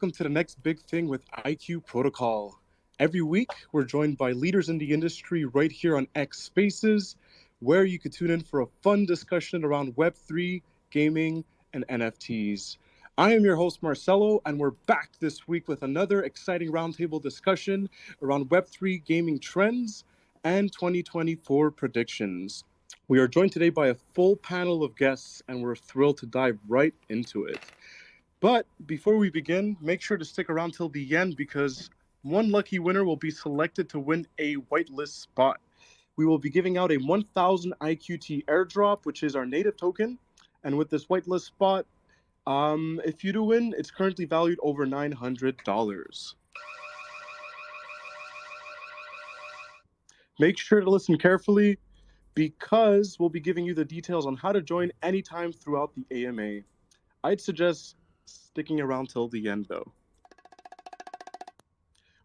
welcome to the next big thing with IQ Protocol. Every week, we're joined by leaders in the industry right here on X Spaces, where you could tune in for a fun discussion around Web3, gaming, and NFTs. I am your host, Marcelo, and we're back this week with another exciting roundtable discussion around Web3 gaming trends and 2024 predictions. We are joined today by a full panel of guests, and we're thrilled to dive right into it. But before we begin, make sure to stick around till the end because one lucky winner will be selected to win a whitelist spot. We will be giving out a 1000 IQT airdrop, which is our native token. And with this whitelist spot, if you do win, it's currently valued over $900. Make sure to listen carefully because we'll be giving you the details on how to join anytime throughout the AMA. I'd suggest sticking around till the end, though.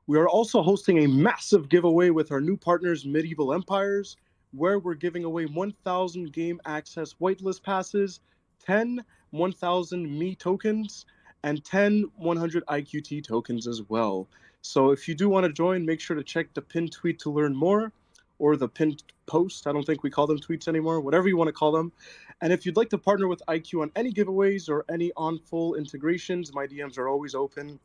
We are also hosting a massive giveaway with our new partners, Medieval Empires, where we're giving away 1,000 game access whitelist passes, 10 1,000 Me tokens, and 10 100 IQT tokens as well. So if you do want to join, make sure to check the pinned tweet to learn more, or the pinned post. I don't think we call them tweets anymore, whatever you want to call them. And if you'd like to partner with IQ on any giveaways or any on-full integrations, my DMs are always open,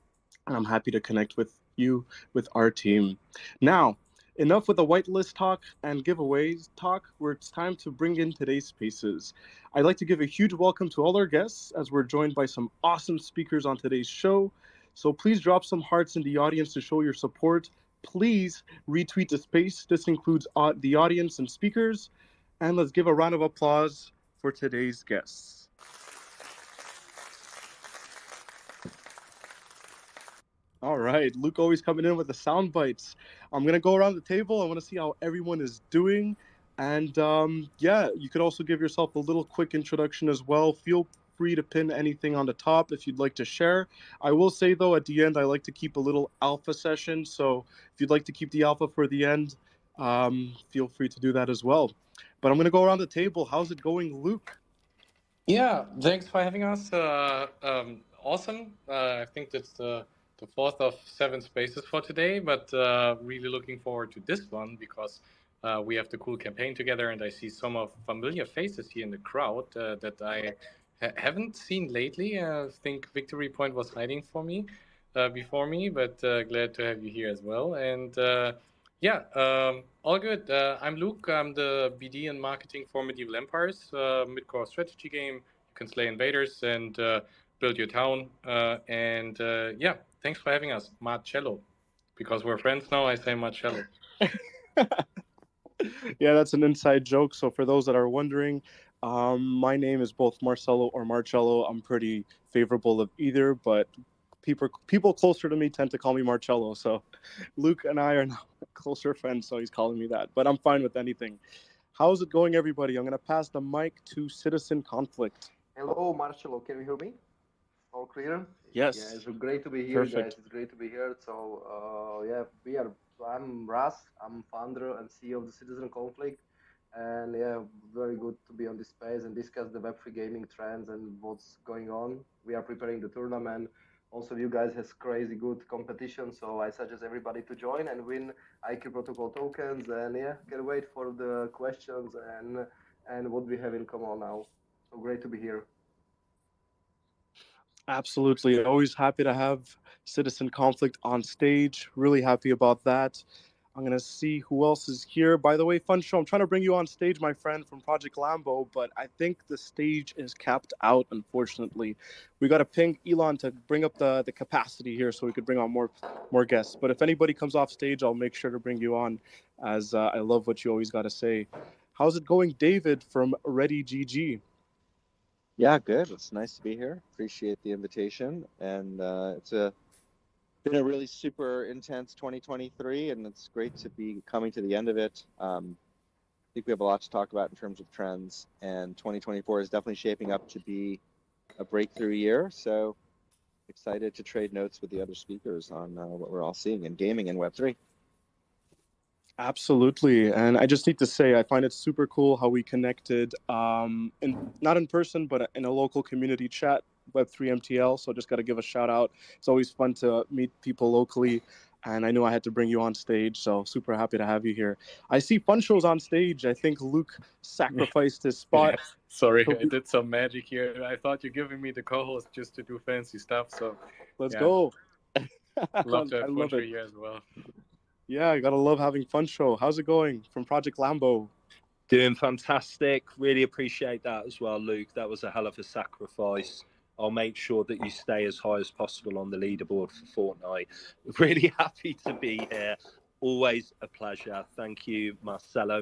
and I'm happy to connect with you, with our team. Now, enough with the whitelist talk and giveaways talk, where it's time to bring in today's spaces. I'd like to give a huge welcome to all our guests as we're joined by some awesome speakers on today's show. So please drop some hearts in the audience to show your support. Please retweet the space. This includes the audience and speakers. And let's give a round of applause for today's guests. All right, Luke always coming in with the sound bites. I'm gonna go around the table. I want to see how everyone is doing, and yeah, you could also give yourself a little quick introduction as well. Feel free to pin anything on the top if you'd like to share. I will say though, at the end, I like to keep a little alpha session. So if you'd like to keep the alpha for the end, feel free to do that as well. But I'm gonna go around the table. How's it going, Luke? Yeah, thanks for having us. Awesome. I think that's the fourth of seven spaces for today, but really looking forward to this one because we have the cool campaign together, and I see some of familiar faces here in the crowd that I haven't seen lately. I think Victory Point was hiding for me before me, but glad to have you here as well. And yeah, all good. I'm Luke. I'm the BD and marketing for Medieval Empires, mid-core strategy game. You can slay invaders and build your town. And yeah, thanks for having us, Marcello. Because we're friends now, I say Marcello. Yeah, that's an inside joke. So for those that are wondering, my name is both Marcelo or Marcello. I'm pretty favorable of either, but people closer to me tend to call me Marcello. So Luke and I are now closer friends, so he's calling me that. But I'm fine with anything. How's it going, everybody? I'm going to pass the mic to Citizen Conflict. Hello, Marcelo. Can you hear me? All clear? Yes. Yeah, it's great to be here, Perfect. guys. It's great to be here. So, yeah, I'm Ras. I'm founder and CEO of the Citizen Conflict. And yeah, very good to be on this space and discuss the Web3 gaming trends and what's going on. We are preparing the tournament. Also, you guys has crazy good competition, so I suggest everybody to join and win IQ Protocol tokens. And yeah, can't wait for the questions and what we have in common now. So great to be here. Absolutely. Always happy to have Citizen Conflict on stage. Really happy about that. I'm going to see who else is here. By the way, fun show. I'm trying to bring you on stage, my friend from Project Lambo, but I think the stage is capped out, unfortunately. We got to ping Elon to bring up the capacity here so we could bring on more guests. But if anybody comes off stage, I'll make sure to bring you on, as I love what you always got to say. How's it going, David from Ready GG? Yeah, good. It's nice to be here. Appreciate the invitation. And it's been a really super intense 2023, and it's great to be coming to the end of it. I think we have a lot to talk about in terms of trends, and 2024 is definitely shaping up to be a breakthrough year. So excited to trade notes with the other speakers on what we're all seeing in gaming and Web3. Absolutely. And I just need to say, I find it super cool how we connected, not in person, but in a local community chat Web3 MTL. So just got to give a shout out. It's always fun to meet people locally. And I knew I had to bring you on stage. So super happy to have you here. I see Fun Show's on stage. I think Luke sacrificed his spot. Yeah, sorry, He'll I be- did some magic here. I thought you're giving me the co-host just to do fancy stuff. So, Let's yeah, go. love to I have fun love for it. you as well. Yeah, I gotta love having Fun Show. How's it going from Project Lambo? Doing fantastic. Really appreciate that as well, Luke. That was a hell of a sacrifice. I'll make sure that you stay as high as possible on the leaderboard for Fortnite. Really happy to be here. Always a pleasure. Thank you, Marcello,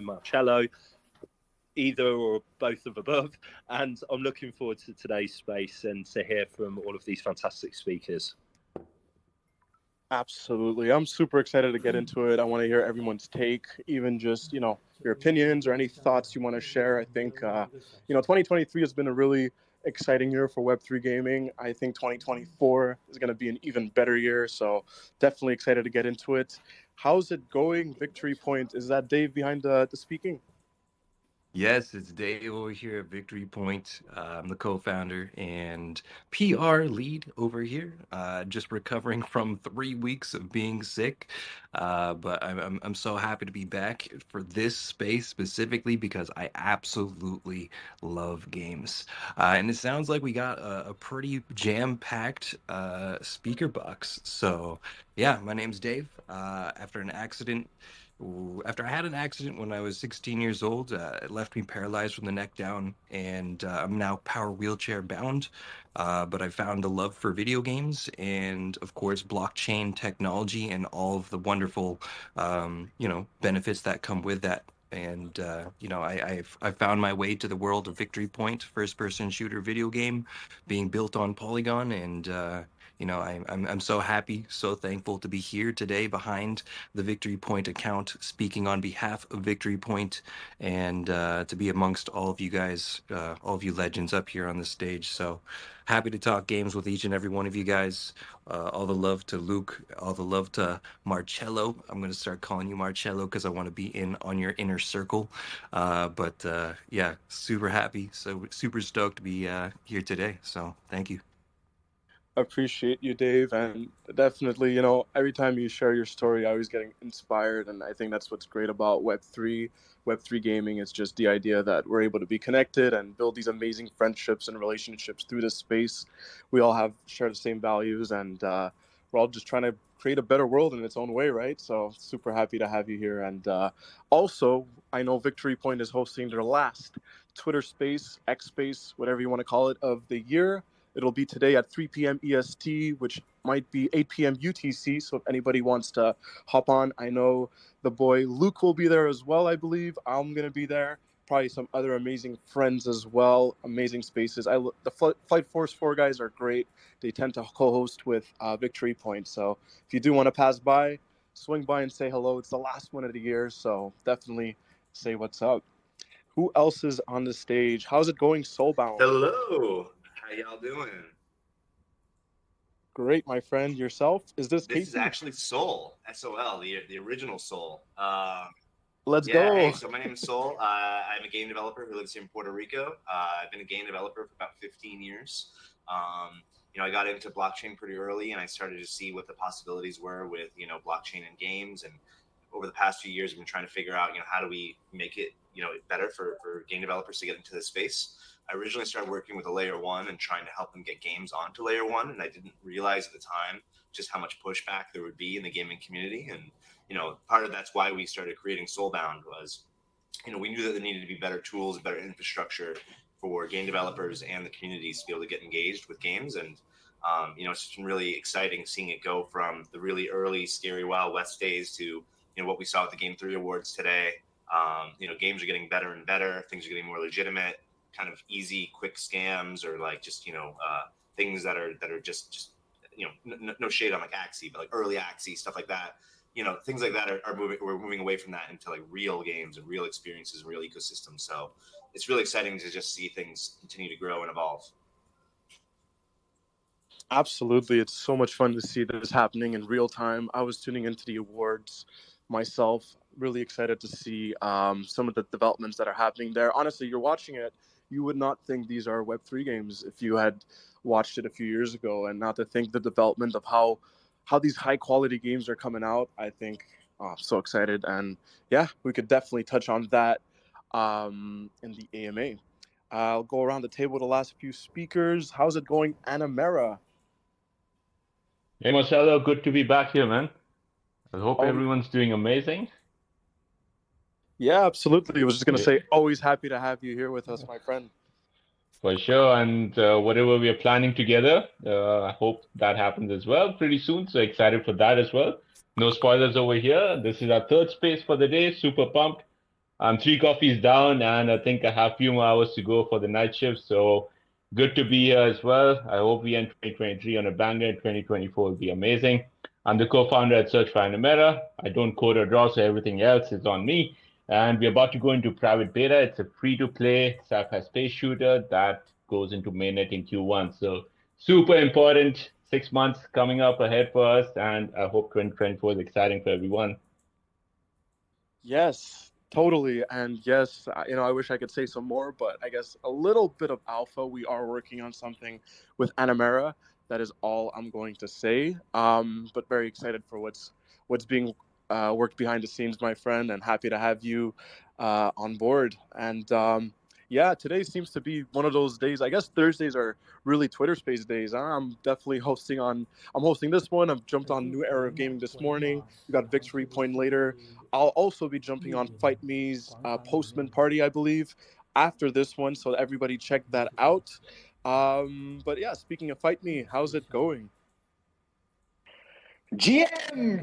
either or both of above. And I'm looking forward to today's space and to hear from all of these fantastic speakers. Absolutely. I'm super excited to get into it. I want to hear everyone's take, even just, your opinions or any thoughts you want to share. I think, 2023 has been a really exciting year for Web3 gaming. I think 2024 is going to be an even better year. So definitely excited to get into it. How's it going, Victory Point? Is that Dave behind the speaking? Yes, it's Dave over here at Victory Point. I'm the co-founder and PR lead over here. Just recovering from 3 weeks of being sick, but I'm so happy to be back for this space specifically because I absolutely love games. And it sounds like we got a pretty jam-packed speaker box. So yeah, my name's Dave. After I had an accident when I was 16 years old, it left me paralyzed from the neck down, and I'm now power wheelchair bound. But I found a love for video games and, of course, blockchain technology and all of the wonderful, benefits that come with that. And I found my way to the world of Victory Point, first-person shooter video game, being built on Polygon, and I'm so happy, so thankful to be here today behind the Victory Point account, speaking on behalf of Victory Point, and to be amongst all of you guys, all of you legends up here on the stage. So happy to talk games with each and every one of you guys. All the love to Luke, all the love to Marcello. I'm going to start calling you Marcello because I want to be in on your inner circle. But yeah, super happy, so super stoked to be here today. So thank you. Appreciate you, Dave, and definitely, every time you share your story, I always getting inspired, and I think that's what's great about Web3 gaming. Is just the idea that we're able to be connected and build these amazing friendships and relationships through this space. We all share the same values, and we're all just trying to create a better world in its own way, right? So super happy to have you here, and also, I know Victory Point is hosting their last Twitter Space, X Space, whatever you want to call it, of the year. It'll be today at 3 p.m. EST, which might be 8 p.m. UTC. So if anybody wants to hop on, I know the boy Luke will be there as well, I believe. I'm going to be there. Probably some other amazing friends as well. Amazing spaces. The Flight Force 4 guys are great. They tend to co-host with Victory Point. So if you do want to pass by, swing by and say hello. It's the last one of the year, so definitely say what's up. Who else is on the stage? How's it going, Soulbound? Hello. How y'all doing? Great, my friend. Yourself? Is this This is Casey? actually Soul, S-O-L, the original Soul. Let's Yeah, go. hey, so my name is Soul. I'm a game developer who lives here in Puerto Rico. I've been a game developer for about 15 years. I got into blockchain pretty early, and I started to see what the possibilities were with, blockchain and games. And over the past few years, I've been trying to figure out, how do we make it, better for game developers to get into this space. I originally started working with a layer one and trying to help them get games onto layer one. And I didn't realize at the time just how much pushback there would be in the gaming community. And, part of that's why we started creating Soulbound was, we knew that there needed to be better tools, better infrastructure for game developers and the communities to be able to get engaged with games. And, it's just been really exciting seeing it go from the really early scary Wild West days to, what we saw with the Game 3 Awards today. Games are getting better and better. Things are getting more legitimate, kind of easy, quick scams, or like just, things that are just no shade on like Axie, but like early Axie, stuff like that. Things like that are moving. We're moving away from that into like real games and real experiences and real ecosystems. So it's really exciting to just see things continue to grow and evolve. Absolutely. It's so much fun to see this happening in real time. I was tuning into the awards myself, really excited to see some of the developments that are happening there. Honestly, you're watching it, you would not think these are Web3 games if you had watched it a few years ago. And not to think the development of how these high quality games are coming out. I think, oh, I'm so excited. And yeah, we could definitely touch on that in the AMA. I'll go around the table with the last few speakers. How's it going, Anamera? Hey Marcelo, good to be back here, man. I hope everyone's doing amazing. Yeah, absolutely. I was just going to Yeah, say, always happy to have you here with us, my friend. for sure. And whatever we are planning together, I hope that happens as well pretty soon. So excited for that as well. No spoilers over here. This is our third space for the day. Super pumped. I'm 3 coffees down, and I think I have a few more hours to go for the night shift. So good to be here as well. I hope we end 2023 on a banger. 2024 will be amazing. I'm the co-founder at Search for Animera. I don't code or draw, so everything else is on me. And we're about to go into private beta. It's a free-to-play sci-fi space shooter that goes into mainnet in Q1. So super important. 6 months coming up ahead for us, and I hope 2024 is exciting for everyone. Yes, totally. And yes, I wish I could say some more, but I guess a little bit of alpha. We are working on something with Anamera. That is all I'm going to say. But very excited for what's being worked behind the scenes, my friend, and happy to have you on board. And yeah, today seems to be one of those days. I guess Thursdays are really Twitter Space days. I'm definitely hosting on. I'm hosting this one. I've jumped on New Era of Gaming this morning. We got Victory Point later. I'll also be jumping on Fight Me's Postman Party, I believe, after this one. So everybody check that out. But yeah, speaking of Fight Me, how's it going? GM,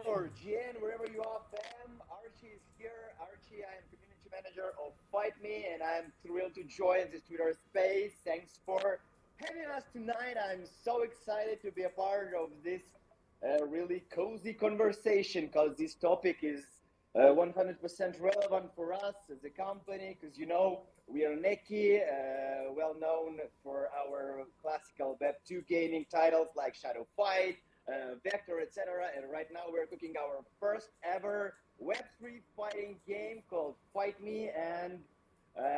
or GN, wherever you are, fam. Archie is here. Archie, I am community manager of Fight Me, and I'm thrilled to join this Twitter space. Thanks for having us tonight. I'm so excited to be a part of this really cozy conversation, because this topic is 100% relevant for us as a company, because we are Neki, well known for our classical Web2 gaming titles like Shadow Fight, Vector, etc. And right now we're cooking our first ever Web3 fighting game called Fight Me. And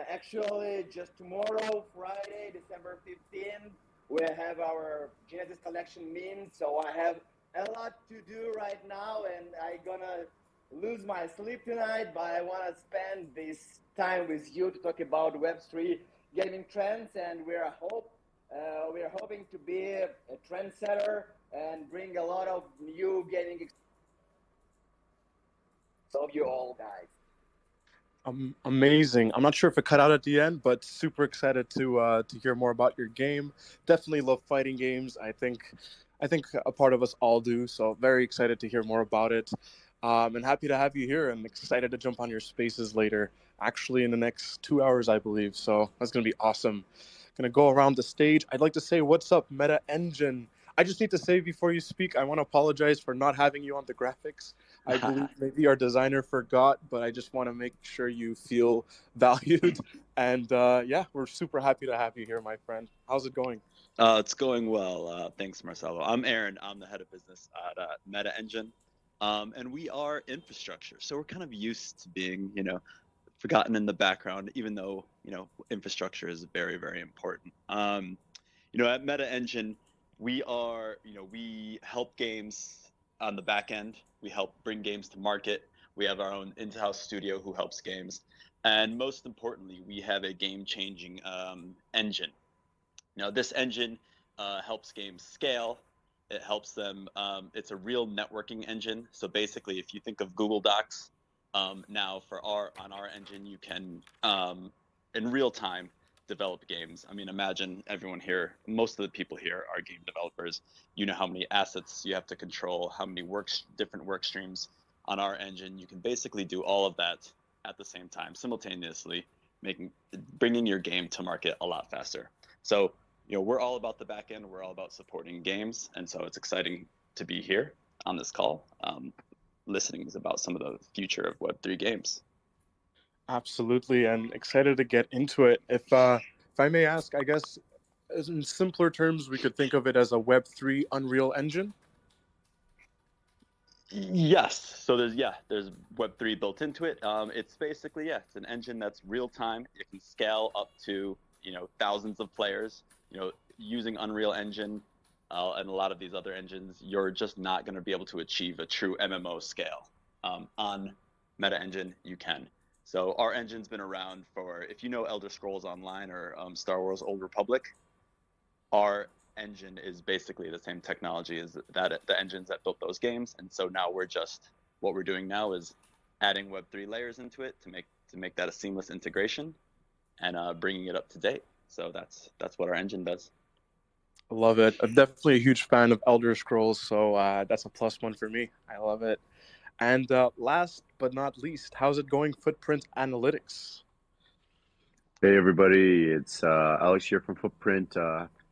actually, just tomorrow, Friday, December 15th, we have our Genesis Collection mint. So I have a lot to do right now, and I'm gonna lose my sleep tonight, but I want to spend this time with you to talk about Web3 gaming trends, and we're hoping to be a trendsetter and bring a lot of new gaming experience. So you all guys. Amazing. I'm not sure if it cut out at the end, but super excited to hear more about your game. Definitely love fighting games. I think a part of us all do. So very excited to hear more about it. And happy to have you here, and excited to jump on your spaces later, actually in the next 2 hours, I believe. So that's going to be awesome. Going to go around the stage. I'd like to say, what's up, Meta Engine? I just need to say before you speak, I want to apologize for not having you on the graphics. I believe maybe our designer forgot, but I just want to make sure you feel valued. And yeah, we're super happy to have you here, my friend. How's it going? It's going well. Thanks, Marcelo. I'm Aaron. I'm the head of business at Meta Engine. And we are infrastructure. So we're kind of used to being, forgotten in the background, even though, infrastructure is very, very important. At Meta Engine, we help games on the back end. We help bring games to market. We have our own in-house studio who helps games. And most importantly, we have a game-changing engine. Now, this engine helps games scale. It helps them. It's a real networking engine. So basically, if you think of Google Docs, now on our engine, you can in real time develop games. I mean, imagine everyone here. Most of the people here are game developers. You know how many assets you have to control, how many different work streams on our engine. You can basically do all of that at the same time, simultaneously, bringing your game to market a lot faster. So we're all about the back end. We're all about supporting games. And so it's exciting to be here on this call, listening about some of the future of Web3 games. Absolutely, and excited to get into it. If I may ask, I guess in simpler terms, we could think of it as a Web3 Unreal Engine. Yes. So there's Web3 built into it. It's basically it's an engine that's real time. It can scale up to thousands of players. Using Unreal Engine and a lot of these other engines, you're just not going to be able to achieve a true MMO scale. On Meta Engine, you can. So our engine's been around for, if you know Elder Scrolls Online or Star Wars Old Republic, our engine is basically the same technology as the engines that built those games. And so now what we're doing now is adding Web3 layers into it to make that a seamless integration and bringing it up to date. So that's what our engine does. I love it. I'm definitely a huge fan of Elder Scrolls, so that's a plus one for me. I love it. And last but not least, how's it going, Footprint Analytics? Hey everybody, it's Alex here from Footprint.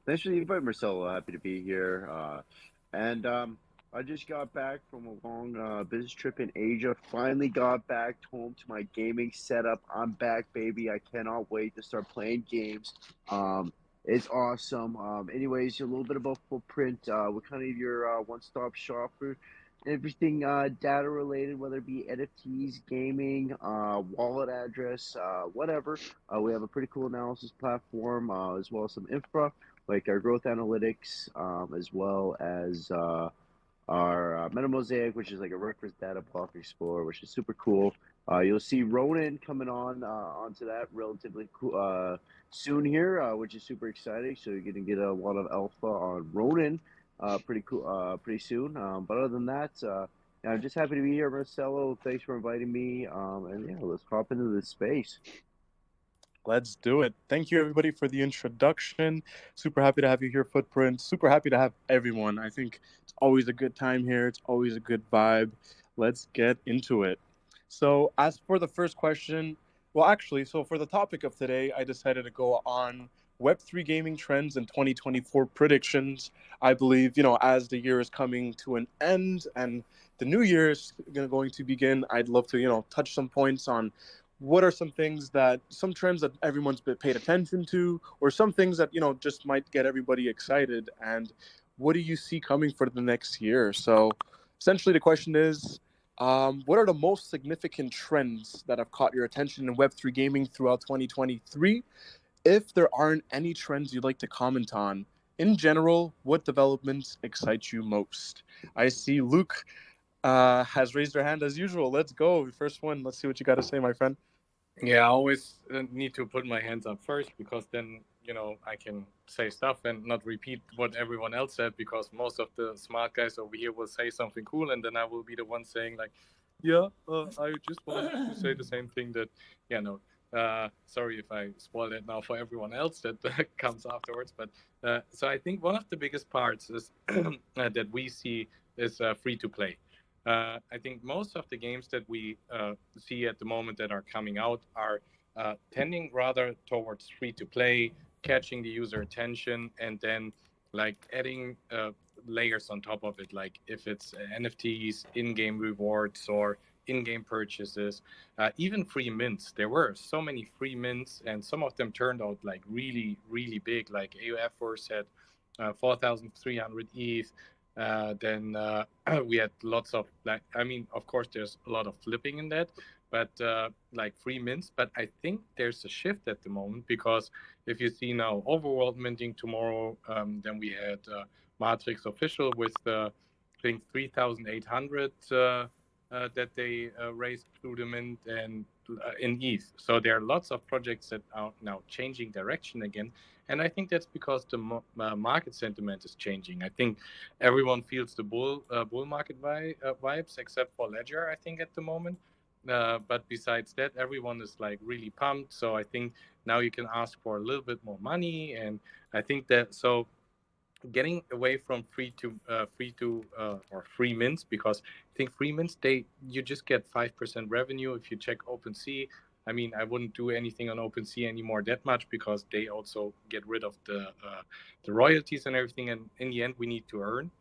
Thanks for the invite, Marcelo. Happy to be here. And I just got back from a long business trip in Asia. Finally got back home to my gaming setup. I'm back, baby. I cannot wait to start playing games. It's awesome. Anyways, a little bit about Footprint. We're kind of your one-stop shop for everything data related, whether it be NFTs, gaming, wallet address, whatever. We have a pretty cool analysis platform, as well as some infra like our growth analytics, as well as our MetaMosaic, which is like a reference data block explorer, which is super cool. You'll see Ronin coming onto that relatively soon here, which is super exciting. So you're going to get a lot of alpha on Ronin pretty cool pretty soon. But other than that, yeah, I'm just happy to be here, Marcelo. Thanks for inviting me. And yeah, let's hop into this space. Let's do it. Thank you, everybody, for the introduction. Super happy to have you here, Footprint. Super happy to have everyone. I think it's always a good time here. It's always a good vibe. Let's get into it. So, as for the first question, well, actually, so for the topic of today, I decided to go on Web3 gaming trends and 2024 predictions. I believe, as the year is coming to an end and the new year is going to begin, I'd love to, touch some points on what are some trends that everyone's been paid attention to, or some things that just might get everybody excited, and what do you see coming for the next year? So essentially the question is, what are the most significant trends that have caught your attention in Web3 gaming throughout 2023? If there aren't any trends you'd like to comment on, in general, what developments excite you most? I see Luke has raised her hand as usual. Let's go. First one. Let's see what you got to say, my friend. Yeah, I always need to put my hands up first because then, I can say stuff and not repeat what everyone else said, because most of the smart guys over here will say something cool and then I will be the one saying like, yeah, I just wanted to say the same thing that, no, sorry if I spoil it now for everyone else that comes afterwards. But so I think one of the biggest parts is that we see is free to play. I think most of the games that we see at the moment that are coming out are tending rather towards free to play, catching the user attention, and then like adding layers on top of it, like if it's NFTs, in-game rewards, or in-game purchases, even free mints. There were so many free mints, and some of them turned out like really, really big. Like AOF Force had 4,300 ETH. Then we had lots of of course, there's a lot of flipping in that, but like free mints. But I think there's a shift at the moment, because if you see now Overworld minting tomorrow, then we had Matrix Official with I think 3,800 that they raised through the mint and in ETH. So there are lots of projects that are now changing direction again. And I think that's because the market sentiment is changing. I think everyone feels the bull market vibes, except for Ledger, I think, at the moment. But besides that, everyone is like really pumped. So I think now you can ask for a little bit more money. And I think that so getting away from free mints, because I think free mints, you just get 5% revenue. If you check OpenSea, I mean, I wouldn't do anything on OpenSea anymore that much, because they also get rid of the royalties and everything, and in the end we need to earn.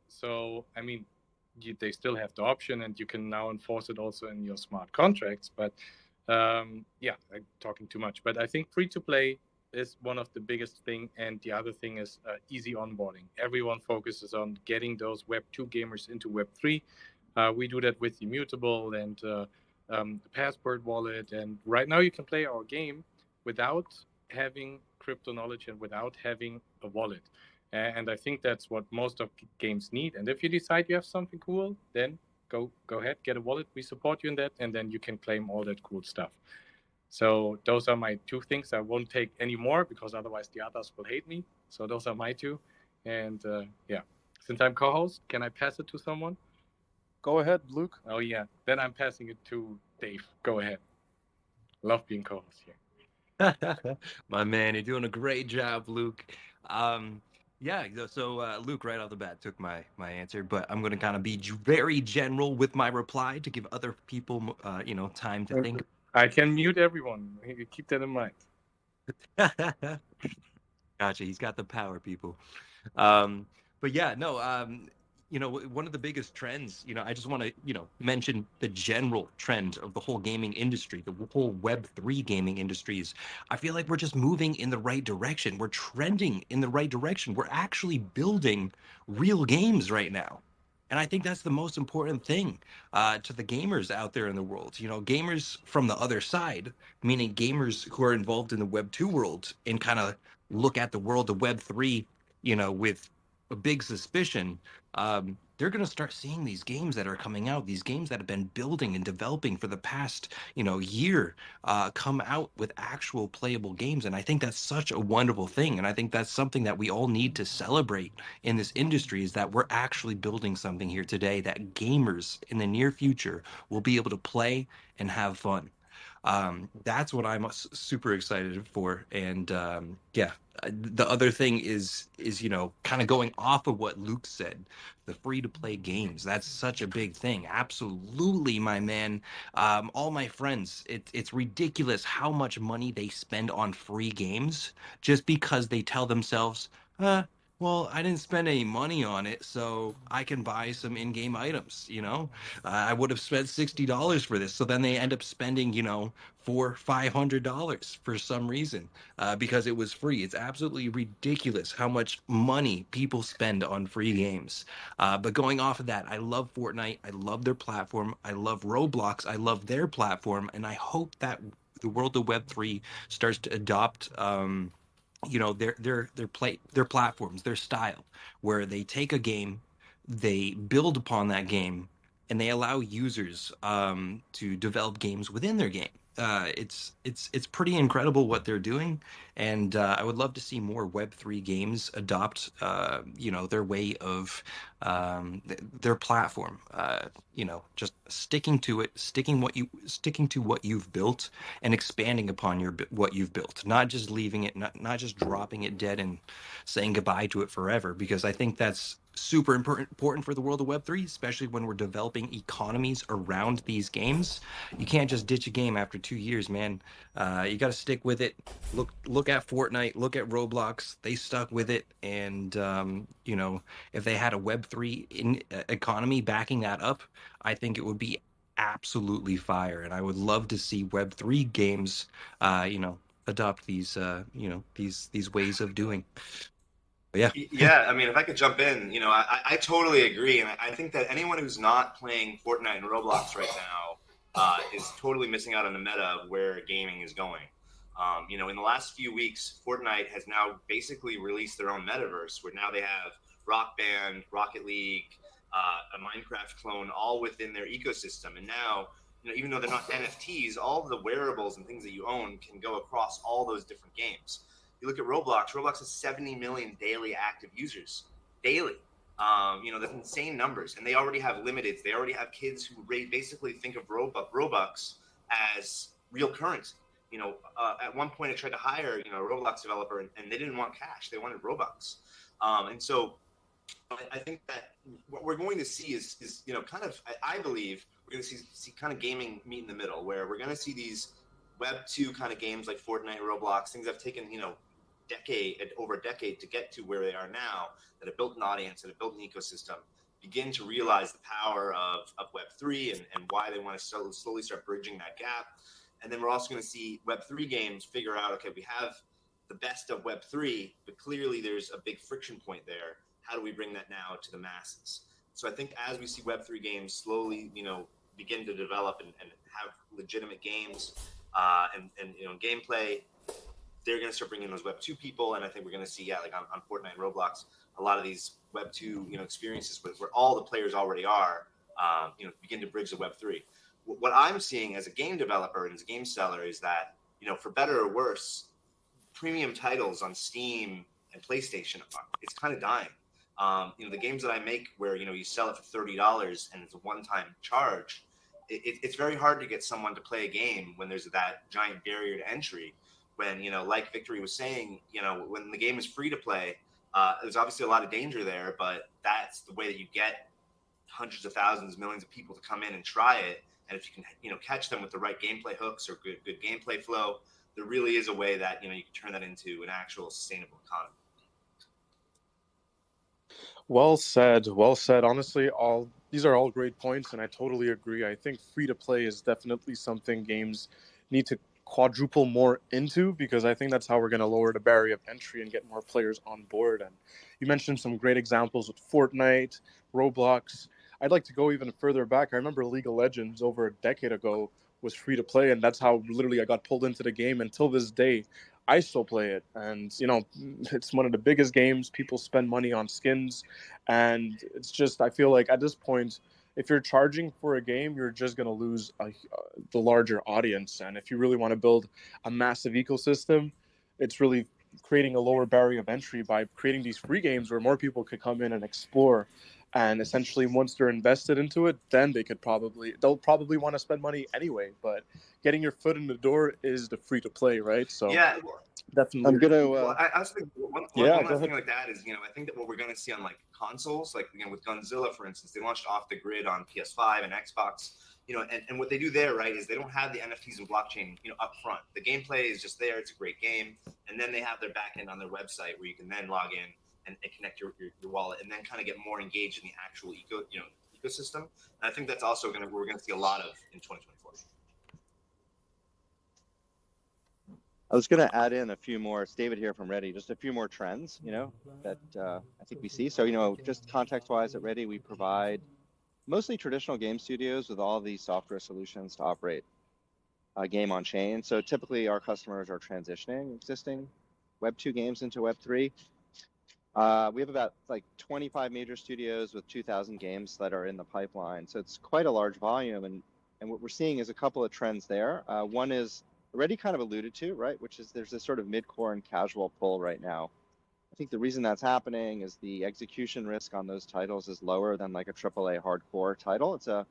So I mean, they still have the option, and you can now enforce it also in your smart contracts. But yeah, I'm talking too much. But I think free to play is one of the biggest thing, and the other thing is easy onboarding. Everyone focuses on getting those Web2 gamers into Web3. We do that with Immutable and the Passport wallet, and right now you can play our game without having crypto knowledge and without having a wallet. And I think that's what most of games need. And if you decide you have something cool, then go ahead, get a wallet. We support you in that, and then you can claim all that cool stuff. So those are my two things. I won't take any more because otherwise the others will hate me. So those are my two. And yeah, since I'm co-host, can I pass it to someone? Go ahead, Luke. Oh yeah, then I'm passing it to Dave. Go ahead. Love being co-host here. My man, you're doing a great job, Luke. Um, yeah, so Luke right off the bat took my answer, but I'm going to kind of be very general with my reply to give other people, time to think. I can mute everyone. Keep that in mind. Gotcha. He's got the power, people. Um, but yeah, no, one of the biggest trends, I just want to, mention the general trend of the whole gaming industry, the whole Web3 gaming industries. I feel like we're just moving in the right direction. We're trending in the right direction. We're actually building real games right now. And I think that's the most important thing to the gamers out there in the world. Gamers from the other side, meaning gamers who are involved in the Web2 world and kind of look at the world of Web3, with a big suspicion. They're going to start seeing these games that are coming out, these games that have been building and developing for the past, year, come out with actual playable games. And I think that's such a wonderful thing. And I think that's something that we all need to celebrate in this industry, is that we're actually building something here today that gamers in the near future will be able to play and have fun. That's what I'm super excited for. And yeah, the other thing is kind of going off of what Luke said, the free to play games. That's such a big thing. Absolutely, my man. All my friends, it's ridiculous how much money they spend on free games just because they tell themselves, well, I didn't spend any money on it, so I can buy some in-game items. I would have spent $60 for this, so then they end up spending, $400-500 for some reason, because it was free. It's absolutely ridiculous how much money people spend on free games. But going off of that, I love Fortnite. I love their platform. I love Roblox. I love their platform, and I hope that the world of Web3 starts to adopt. Their platforms, their style, where they take a game, they build upon that game, and they allow users to develop games within their game. It's pretty incredible what they're doing, and I would love to see more Web3 games adopt their way of their platform. Just sticking to it, sticking to what you've built, and expanding upon what you've built, not just leaving it, not just dropping it dead and saying goodbye to it forever, because I think that's super important for the world of Web3, especially when we're developing economies around these games. You can't just ditch a game after 2 years, man. You got to stick with it. Look at Fortnite, look at Roblox. They stuck with it, and if they had a Web3 economy backing that up, I think it would be absolutely fire. And I would love to see Web3 games, adopt these, these ways of doing. But yeah. Yeah, I mean, if I could jump in, I totally agree. And I think that anyone who's not playing Fortnite and Roblox right now is totally missing out on the meta of where gaming is going. In the last few weeks, Fortnite has now basically released their own metaverse, where now they have Rock Band, Rocket League, a Minecraft clone, all within their ecosystem. And now, even though they're not NFTs, all of the wearables and things that you own can go across all those different games. You look at Roblox. Roblox has 70 million daily active users. Daily. That's insane numbers. And they already have limiteds. They already have kids who basically think of Robux as real currency. At one point I tried to hire, a Roblox developer, and they didn't want cash. They wanted Robux. And so I think that what we're going to see is kind of, I believe we're going to see kind of gaming meet in the middle, where we're going to see these Web 2 kind of games like Fortnite, Roblox, things that have taken, over a decade to get to where they are now, that have built an audience, that have built an ecosystem, begin to realize the power of Web3 and why they want to slowly start bridging that gap. And then we're also going to see Web3 games figure out, okay, we have the best of Web3, but clearly there's a big friction point there. How do we bring that now to the masses? So I think as we see Web3 games slowly, begin to develop and have legitimate games and gameplay, they're going to start bringing those Web2 people, and I think we're going to see, like on Fortnite and Roblox, a lot of these Web2, experiences where all the players already are, begin to bridge the Web3. What I'm seeing as a game developer and as a game seller is that, for better or worse, premium titles on Steam and PlayStation, it's kind of dying. The games that I make where, you sell it for $30 and it's a one-time charge, it's very hard to get someone to play a game when there's that giant barrier to entry. When, like Victory was saying, when the game is free to play, there's obviously a lot of danger there, but that's the way that you get hundreds of thousands, millions of people to come in and try it. And if you can, catch them with the right gameplay hooks or good gameplay flow, there really is a way that, you can turn that into an actual sustainable economy. Well said. Well said. Honestly, these are all great points, and I totally agree. I think free to play is definitely something games need to quadruple more into, because I think that's how we're going to lower the barrier of entry and get more players on board. And you mentioned some great examples with Fortnite, Roblox. I'd like to go even further back. I remember League of Legends over a decade ago was free to play, and that's how literally I got pulled into the game. Until this day, I still play it, and it's one of the biggest games. People spend money on skins, and it's just, I feel like at this point, if you're charging for a game, you're just going to lose the larger audience. And if you really want to build a massive ecosystem, it's really creating a lower barrier of entry by creating these free games where more people could come in and explore. And essentially, once they're invested into it, then they'll probably want to spend money anyway. But getting your foot in the door is the free to play, right? So yeah, definitely. I'm gonna. Well, I was thinking one last thing like that is, I think that what we're going to see on like consoles, like with Gunzilla, for instance, they launched off the grid on PS5 and Xbox. And what they do there, right, is they don't have the NFTs and blockchain, up front. The gameplay is just there; it's a great game, and then they have their backend on their website where you can then log in and connect your wallet, and then kind of get more engaged in the actual ecosystem. And I think that's also we're going to see a lot of in 2024. I was going to add in a few more. It's David here from Ready. Just a few more trends, that I think we see. So, just context-wise at Ready, we provide mostly traditional game studios with all these software solutions to operate a game on chain. So typically, our customers are transitioning existing Web2 games into Web3. We have about 25 major studios with 2,000 games that are in the pipeline. So it's quite a large volume. And what we're seeing is a couple of trends there. One is already kind of alluded to, right? Which is there's this sort of mid-core and casual pull right now. I think the reason that's happening is the execution risk on those titles is lower than like a AAA hardcore title. It's a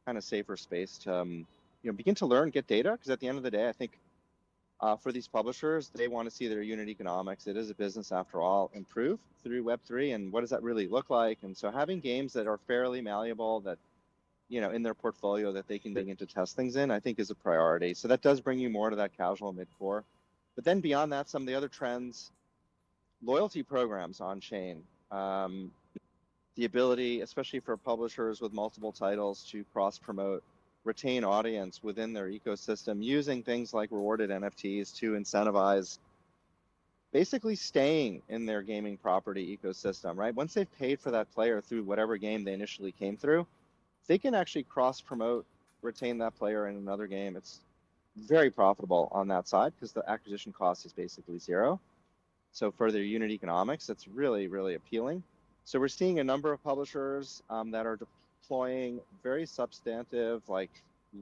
kind of safer space to begin to learn, get data, because at the end of the day, I think for these publishers, they want to see their unit economics. It is a business after all, improve through Web3, and what does that really look like? And so having games that are fairly malleable, that in their portfolio that they can begin to test things in, I think is a priority. So that does bring you more to that casual mid-core. But then beyond that, some of the other trends, loyalty programs on chain, the ability, especially for publishers with multiple titles, to cross-promote, retain audience within their ecosystem using things like rewarded NFTs to incentivize basically staying in their gaming property ecosystem, right? Once they've paid for that player through whatever game they initially came through, they can actually cross-promote, retain that player in another game. It's very profitable on that side because the acquisition cost is basically zero. So for their unit economics, it's really, really appealing. So we're seeing a number of publishers that are deploying very substantive,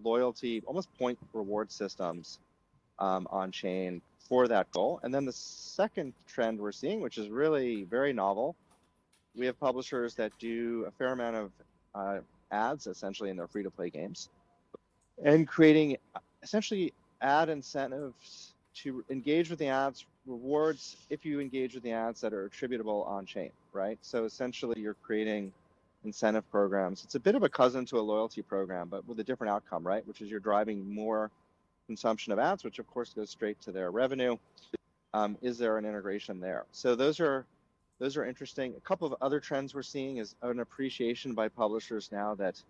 loyalty, almost point reward systems on chain for that goal. And then the second trend we're seeing, which is really very novel, we have publishers that do a fair amount of ads essentially in their free-to-play games, and creating essentially ad incentives to engage with the ads, rewards if you engage with the ads that are attributable on chain, right? So essentially you're creating incentive programs. It's a bit of a cousin to a loyalty program, but with a different outcome, right? Which is you're driving more consumption of ads, which of course goes straight to their revenue. Is there an integration there? So those are interesting. A couple of other trends we're seeing is an appreciation by publishers now that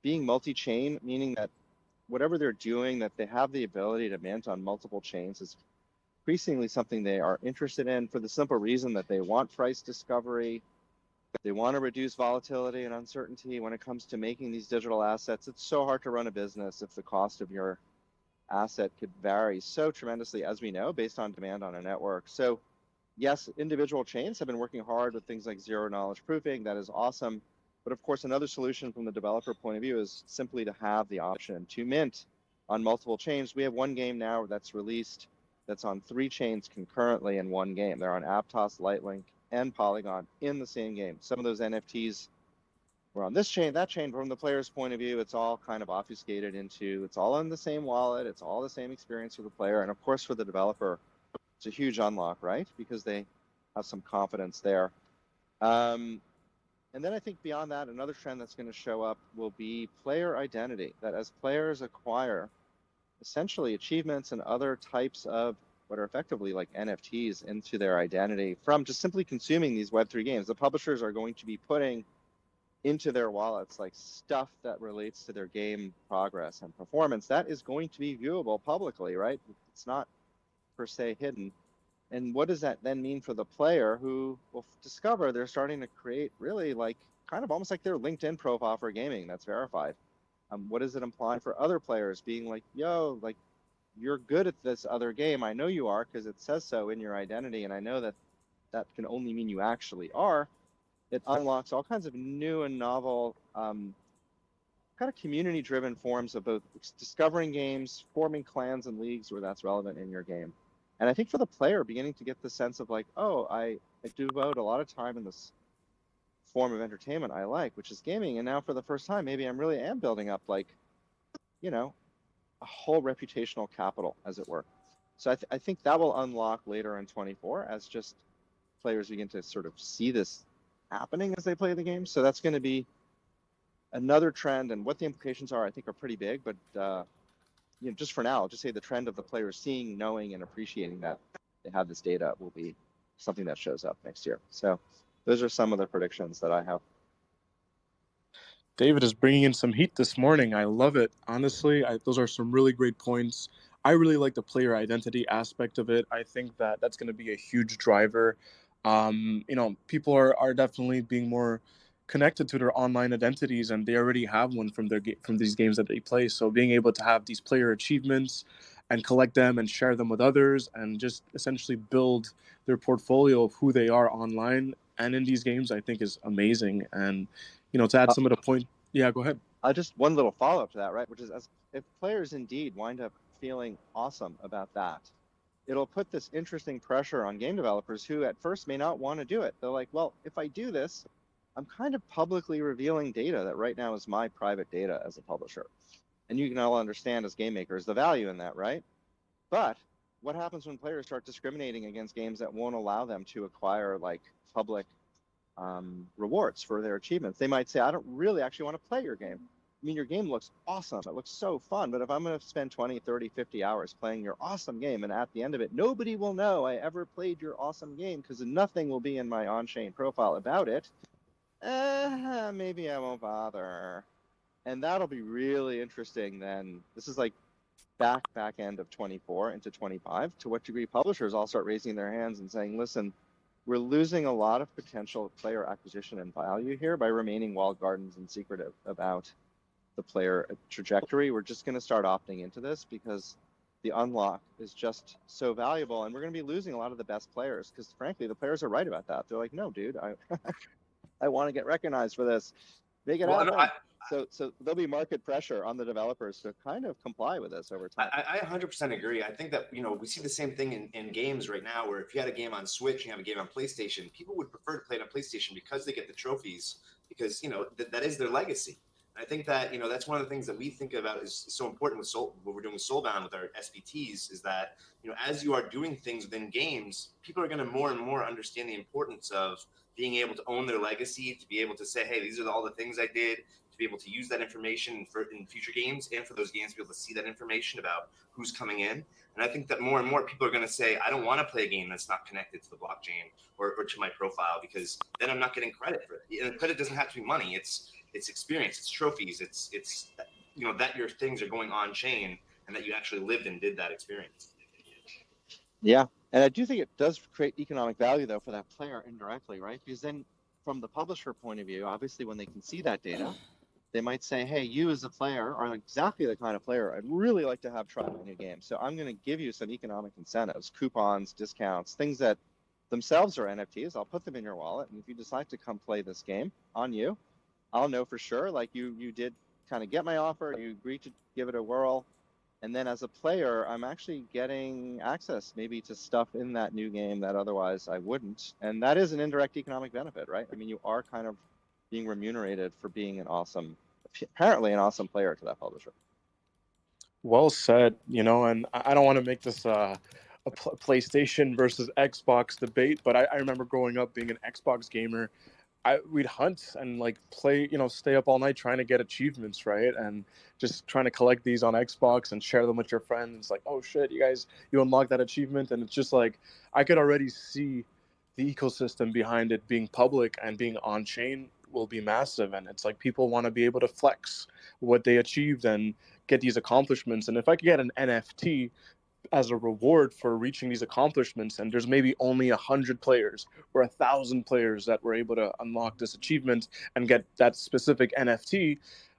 being multi-chain, meaning that whatever they're doing, that they have the ability to mint on multiple chains, is increasingly something they are interested in for the simple reason that they want price discovery. They want to reduce volatility and uncertainty when it comes to making these digital assets. It's so hard to run a business if the cost of your asset could vary so tremendously, as we know, based on demand on a network. So yes, individual chains have been working hard with things like zero knowledge proofing. That is awesome. But of course, another solution from the developer point of view is simply to have the option to mint on multiple chains. We have one game now that's released that's on 3 chains concurrently in one game. They're on Aptos, Lightlink, and Polygon in the same game. Some of those NFTs were on this chain, that chain. From the player's point of view, it's all kind of obfuscated into, it's all in the same wallet, it's all the same experience for the player. And of course, for the developer, it's a huge unlock, right? Because they have some confidence there. And then I think beyond that, another trend that's going to show up will be player identity, that as players acquire essentially achievements and other types of what are effectively like NFTs into their identity from just simply consuming these Web3 games, the publishers are going to be putting into their wallets like stuff that relates to their game progress and performance that is going to be viewable publicly, right? It's not per se hidden. And what does that then mean for the player who will discover they're starting to create really like kind of almost like their LinkedIn profile for gaming that's verified? What does it imply for other players being like, yo, like you're good at this other game. I know you are because it says so in your identity. And I know that that can only mean you actually are. It unlocks all kinds of new and novel kind of community-driven forms of both discovering games, forming clans and leagues where that's relevant in your game. And I think for the player, beginning to get the sense of like, oh, I devote a lot of time in this form of entertainment I like, which is gaming. And now for the first time, maybe I'm really am building up like, you know, a whole reputational capital, as it were. So I think that will unlock later in 24 as just players begin to sort of see this happening as they play the game. So that's going to be another trend, and what the implications are, I think, are pretty big. But you know, just for now, I'll just say the trend of the players seeing, knowing, and appreciating that they have this data will be something that shows up next year. So those are some of the predictions that I have. David is bringing in some heat this morning. I love it. Honestly, those are some really great points. I really like the player identity aspect of it. I think that that's going to be a huge driver. You know, people are definitely being more connected to their online identities, and they already have one from from these games that they play. So being able to have these player achievements and collect them and share them with others, and just essentially build their portfolio of who they are online and in these games, I think is amazing. And you know, to add some of the point, yeah, go ahead. Just one little follow-up to that, right? Which is, as if players indeed wind up feeling awesome about that, it'll put this interesting pressure on game developers who at first may not want to do it. They're like, well, if I do this, I'm kind of publicly revealing data that right now is my private data as a publisher. And you can all understand as game makers the value in that, right? But what happens when players start discriminating against games that won't allow them to acquire like public rewards for their achievements? They might say, I don't really actually want to play your game. I mean, your game looks awesome. It looks so fun. But if I'm going to spend 20, 30, 50 hours playing your awesome game, and at the end of it, nobody will know I ever played your awesome game because nothing will be in my on-chain profile about it, maybe I won't bother. And that'll be really interesting then. This is like back end of 24 into 25. To what degree publishers all start raising their hands and saying, listen, we're losing a lot of potential player acquisition and value here by remaining walled gardens and secretive about the player trajectory. We're just going to start opting into this because the unlock is just so valuable, and we're going to be losing a lot of the best players because, frankly, the players are right about that. They're like, no, dude, I want to get recognized for this. Make it happen. So there'll be market pressure on the developers to kind of comply with this over time. I 100% agree. I think that, you know, we see the same thing in games right now, where if you had a game on Switch and you have a game on PlayStation, people would prefer to play it on PlayStation because they get the trophies, because, you know, that is their legacy. And I think that, you know, that's one of the things that we think about is so important with what we're doing with Soulbound with our SBTs, is that, you know, as you are doing things within games, people are going to more and more understand the importance of being able to own their legacy, to be able to say, hey, these are all the things I did, to be able to use that information in future games, and for those games to be able to see that information about who's coming in. And I think that more and more people are going to say, I don't want to play a game that's not connected to the blockchain or to my profile, because then I'm not getting credit for it. And credit doesn't have to be money. It's experience, it's trophies, it's you know, that your things are going on chain and that you actually lived and did that experience. Yeah, And I do think it does create economic value, though, for that player indirectly, right? Because then from the publisher point of view, obviously when they can see that data, they might say, hey, you as a player are exactly the kind of player I'd really like to have try my new game. So I'm going to give you some economic incentives, coupons, discounts, things that themselves are NFTs. I'll put them in your wallet. And if you decide to come play this game, on you, I'll know for sure, like you did kind of get my offer, you agreed to give it a whirl. And then as a player, I'm actually getting access maybe to stuff in that new game that otherwise I wouldn't. And that is an indirect economic benefit, right? I mean, you are kind of being remunerated for being apparently an awesome player to that publisher. Well said, and I don't want to make this a PlayStation versus Xbox debate, but I remember growing up being an Xbox gamer. We'd hunt and like play, stay up all night trying to get achievements, right? And just trying to collect these on Xbox and share them with your friends. It's like, oh shit, you unlock that achievement, and it's just like I could already see the ecosystem behind it being public and being on chain will be massive. And it's like people want to be able to flex what they achieved and get these accomplishments. And if I could get an NFT as a reward for reaching these accomplishments, and there's maybe only 100 players or 1,000 players that were able to unlock this achievement and get that specific NFT,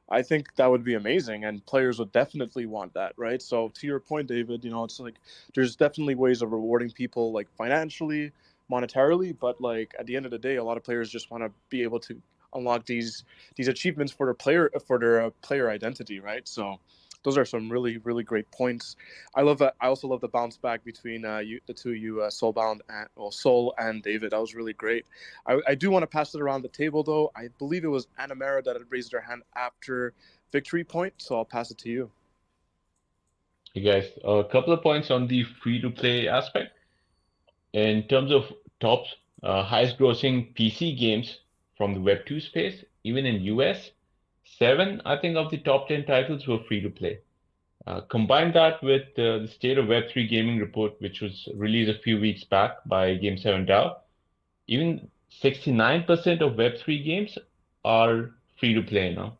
I think that would be amazing, and players would definitely want that, right? So to your point, David, it's like there's definitely ways of rewarding people, like financially, monetarily, but like at the end of the day, a lot of players just want to be able to unlock these achievements for their player identity, right? So those are some really really great points. I love that. I also love the bounce back between the two of you, Soul and David. That was really great. I do want to pass it around the table, though. I believe it was Anamara that had raised her hand after Victory Point, so I'll pass it to you. Hey guys, a couple of points on the free-to-play aspect. In terms of top highest grossing PC games from the Web2 space, even in US, 7, I think, of the top 10 titles were free-to-play. Combine that with the State of Web3 Gaming report, which was released a few weeks back by Game7 DAO. Even 69% of Web3 games are free to play now.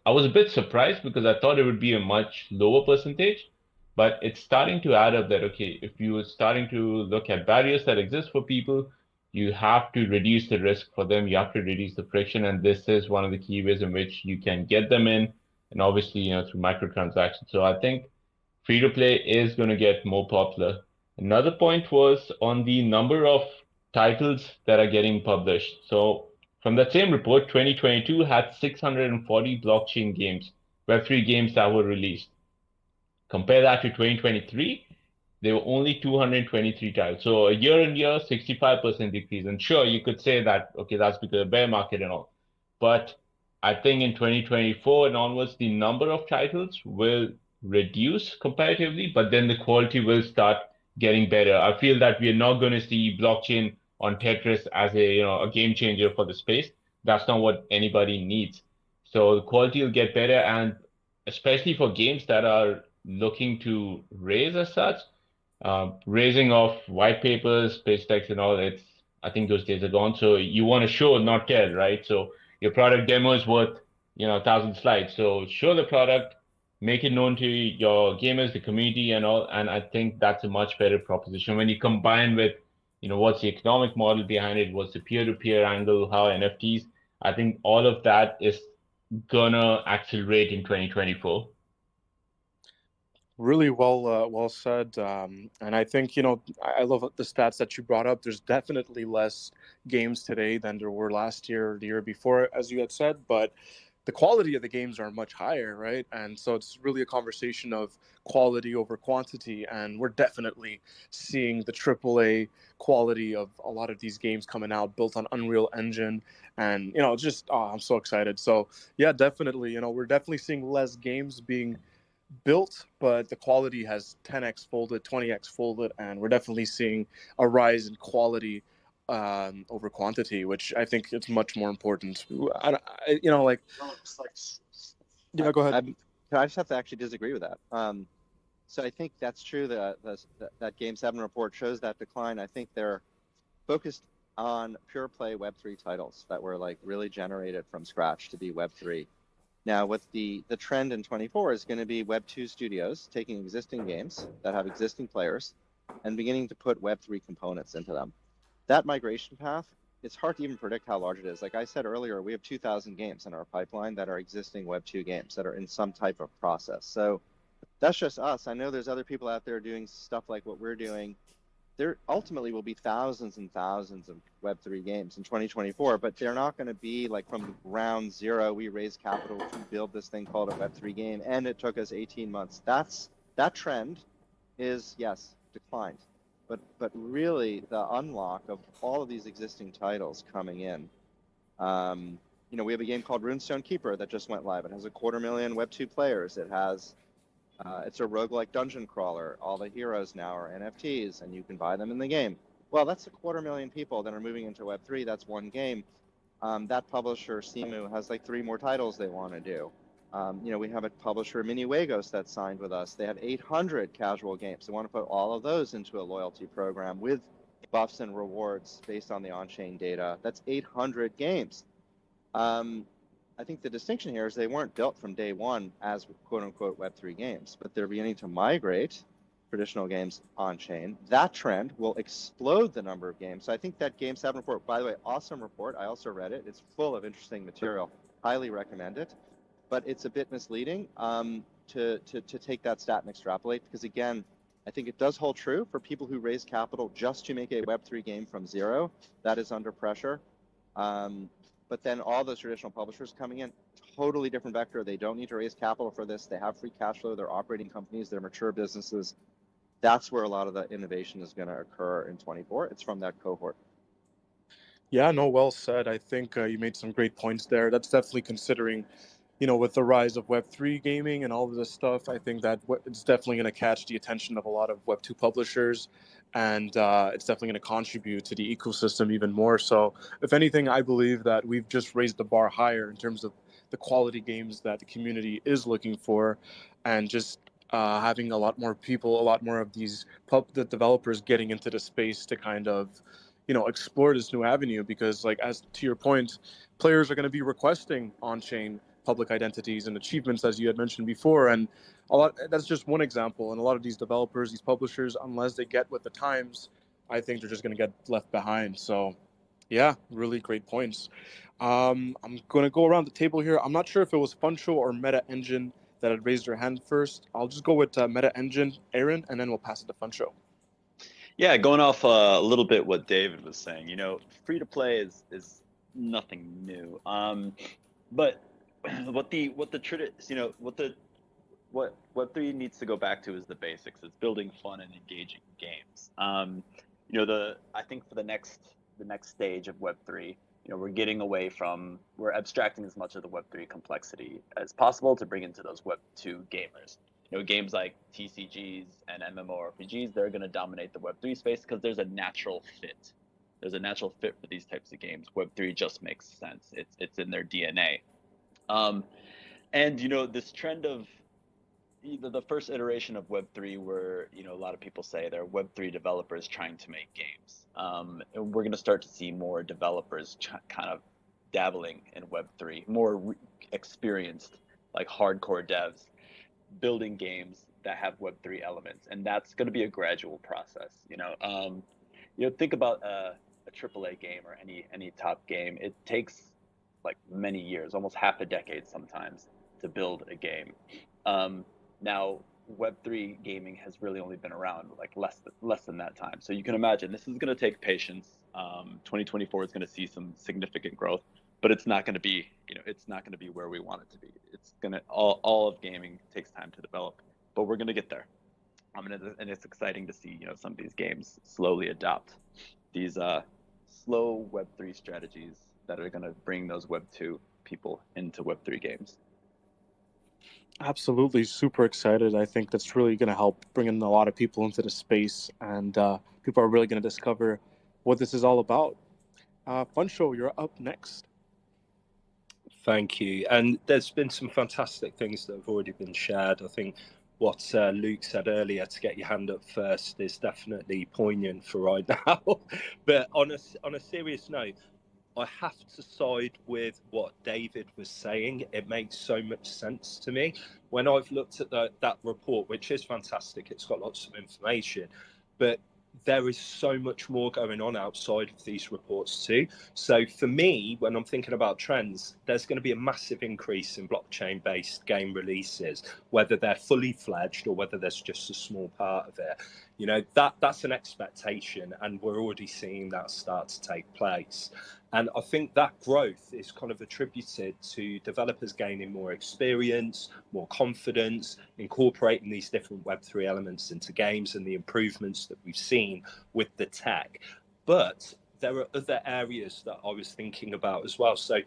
I was a bit surprised because I thought it would be a much lower percentage, but it's starting to add up that, okay, if you are starting to look at barriers that exist for people, you have to reduce the risk for them, you have to reduce the friction, and this is one of the key ways in which you can get them in, and obviously, through microtransactions. So I think free to play is going to get more popular. Another point was on the number of titles that are getting published. So from that same report, 2022 had 640 blockchain games, Web3 games that were released. Compare that to 2023, there were only 223 titles. So a year on year, 65% decrease. And sure, you could say that, okay, that's because of bear market and all. But I think in 2024 and onwards, the number of titles will reduce comparatively, but then the quality will start getting better. I feel that we are not going to see blockchain on Tetris as a game changer for the space. That's not what anybody needs. So the quality will get better, and especially for games that are looking to raise as such, raising of white papers, pitch decks, and all. I think those days are gone. So you want to show, not tell, right? So your product demo is worth 1,000 slides. So show the product, make it known to your gamers, the community, and all. And I think that's a much better proposition when you combine with what's the economic model behind it, what's the peer-to-peer angle, how NFTs. I think all of that is gonna accelerate in 2024. Really well said, and I think I love the stats that you brought up. There's definitely less games today than there were last year or the year before, as you had said, but the quality of the games are much higher, right? And so it's really a conversation of quality over quantity, and we're definitely seeing the AAA quality of a lot of these games coming out built on Unreal Engine, and I'm so excited. So yeah, definitely, we're definitely seeing less games being built, but the quality has 10x folded, 20x folded, and we're definitely seeing a rise in quality over quantity, which I think it's much more important. Yeah, go ahead. I just have to actually disagree with that. So I think that's true. That Game 7 report shows that decline. I think they're focused on pure play Web3 titles that were like really generated from scratch to be Web3. Now, with the trend in 24 is going to be Web2 studios taking existing games that have existing players and beginning to put Web3 components into them. That migration path, it's hard to even predict how large it is. Like I said earlier, we have 2,000 games in our pipeline that are existing Web2 games that are in some type of process. So that's just us. I know there's other people out there doing stuff like what we're doing. There ultimately will be thousands and thousands of Web3 games in 2024, but they're not going to be like from ground zero. We raised capital to build this thing called a Web3 game, and it took us 18 months. That trend is, yes, declined. But really, the unlock of all of these existing titles coming in. We have a game called Runestone Keeper that just went live. It has 250,000 Web2 players. It's a roguelike dungeon crawler. All the heroes now are NFTs, and you can buy them in the game. Well, that's 250,000 people that are moving into Web3. That's one game. That publisher, Simu, has like 3 more titles they want to do. We have a publisher, Minijuegos, that signed with us. They have 800 casual games. They want to put all of those into a loyalty program with buffs and rewards based on the on-chain data. That's 800 games. I think the distinction here is they weren't built from day one as quote-unquote Web3 games, but they're beginning to migrate traditional games on-chain. That trend will explode the number of games. So I think that Game 7 report, by the way, awesome report. I also read it. It's full of interesting material. Highly recommend it. But it's a bit misleading to take that stat and extrapolate, because again, I think it does hold true for people who raise capital just to make a Web3 game from zero. That is under pressure. But then all those traditional publishers coming in, totally different vector. They don't need to raise capital for this. They have free cash flow. They're operating companies. They're mature businesses. That's where a lot of the innovation is going to occur in 24. It's from that cohort. Yeah, no, well said. I think you made some great points there. That's definitely considering, with the rise of Web3 gaming and all of this stuff, I think that it's definitely going to catch the attention of a lot of Web2 publishers, and it's definitely going to contribute to the ecosystem even more. So, if anything, I believe that we've just raised the bar higher in terms of the quality games that the community is looking for, and just having a lot more people, a lot more of these the developers getting into the space to kind of, explore this new avenue. Because, like, as to your point, players are going to be requesting on-chain public identities and achievements, as you had mentioned before, and that's just one example. And a lot of these developers, these publishers, unless they get with the times, I think they're just going to get left behind. So yeah, really great points. I'm going to go around the table here. I'm not sure if it was Funcho or Meta Engine that had raised their hand first. I'll just go with Meta Engine, Aaron, and then we'll pass it to Funcho. Yeah, going off a little bit what David was saying, free to play is nothing new. But what Web3 needs to go back to is the basics. It's building fun and engaging games. I think for the next stage of Web3, we're abstracting as much of the Web3 complexity as possible to bring into those Web2 gamers. Games like TCGs and MMORPGs, they're going to dominate the Web3 space because there's a natural fit. There's a natural fit for these types of games. Web3 just makes sense. It's in their DNA. And this trend of the first iteration of Web3, where a lot of people say they're Web3 developers trying to make games. And we're going to start to see more developers kind of dabbling in Web3, more experienced, like hardcore devs, building games that have Web3 elements, and that's going to be a gradual process. Think about a AAA game or any top game. It takes like many years, almost half a decade sometimes, to build a game. Now, Web3 gaming has really only been around like less than that time. So you can imagine this is going to take patience. 2024 is going to see some significant growth, but it's not going to be, where we want it to be. It's going to all of gaming takes time to develop, but we're going to get there. And it's exciting to see, some of these games slowly adopt these slow Web3 strategies that are going to bring those Web2 people into Web3 games. Absolutely, super excited. I think that's really going to help bring in a lot of people into the space, and people are really going to discover what this is all about. Funcho, you're up next. Thank you. And there's been some fantastic things that have already been shared. I think what Luke said earlier, to get your hand up first, is definitely poignant for right now. But on a serious note, I have to side with what David was saying. It makes so much sense to me. When I've looked at that report, which is fantastic, it's got lots of information. but there is so much more going on outside of these reports too. So for me, when I'm thinking about trends, there's going to be a massive increase in blockchain-based game releases, whether they're fully fledged or whether there's just a small part of it. You know, that's an expectation, and we're already seeing that start to take place. And I think that growth is kind of attributed to developers gaining more experience, more confidence, incorporating these different Web3 elements into games and the improvements that we've seen with the tech. But there are other areas that I was thinking about as well. So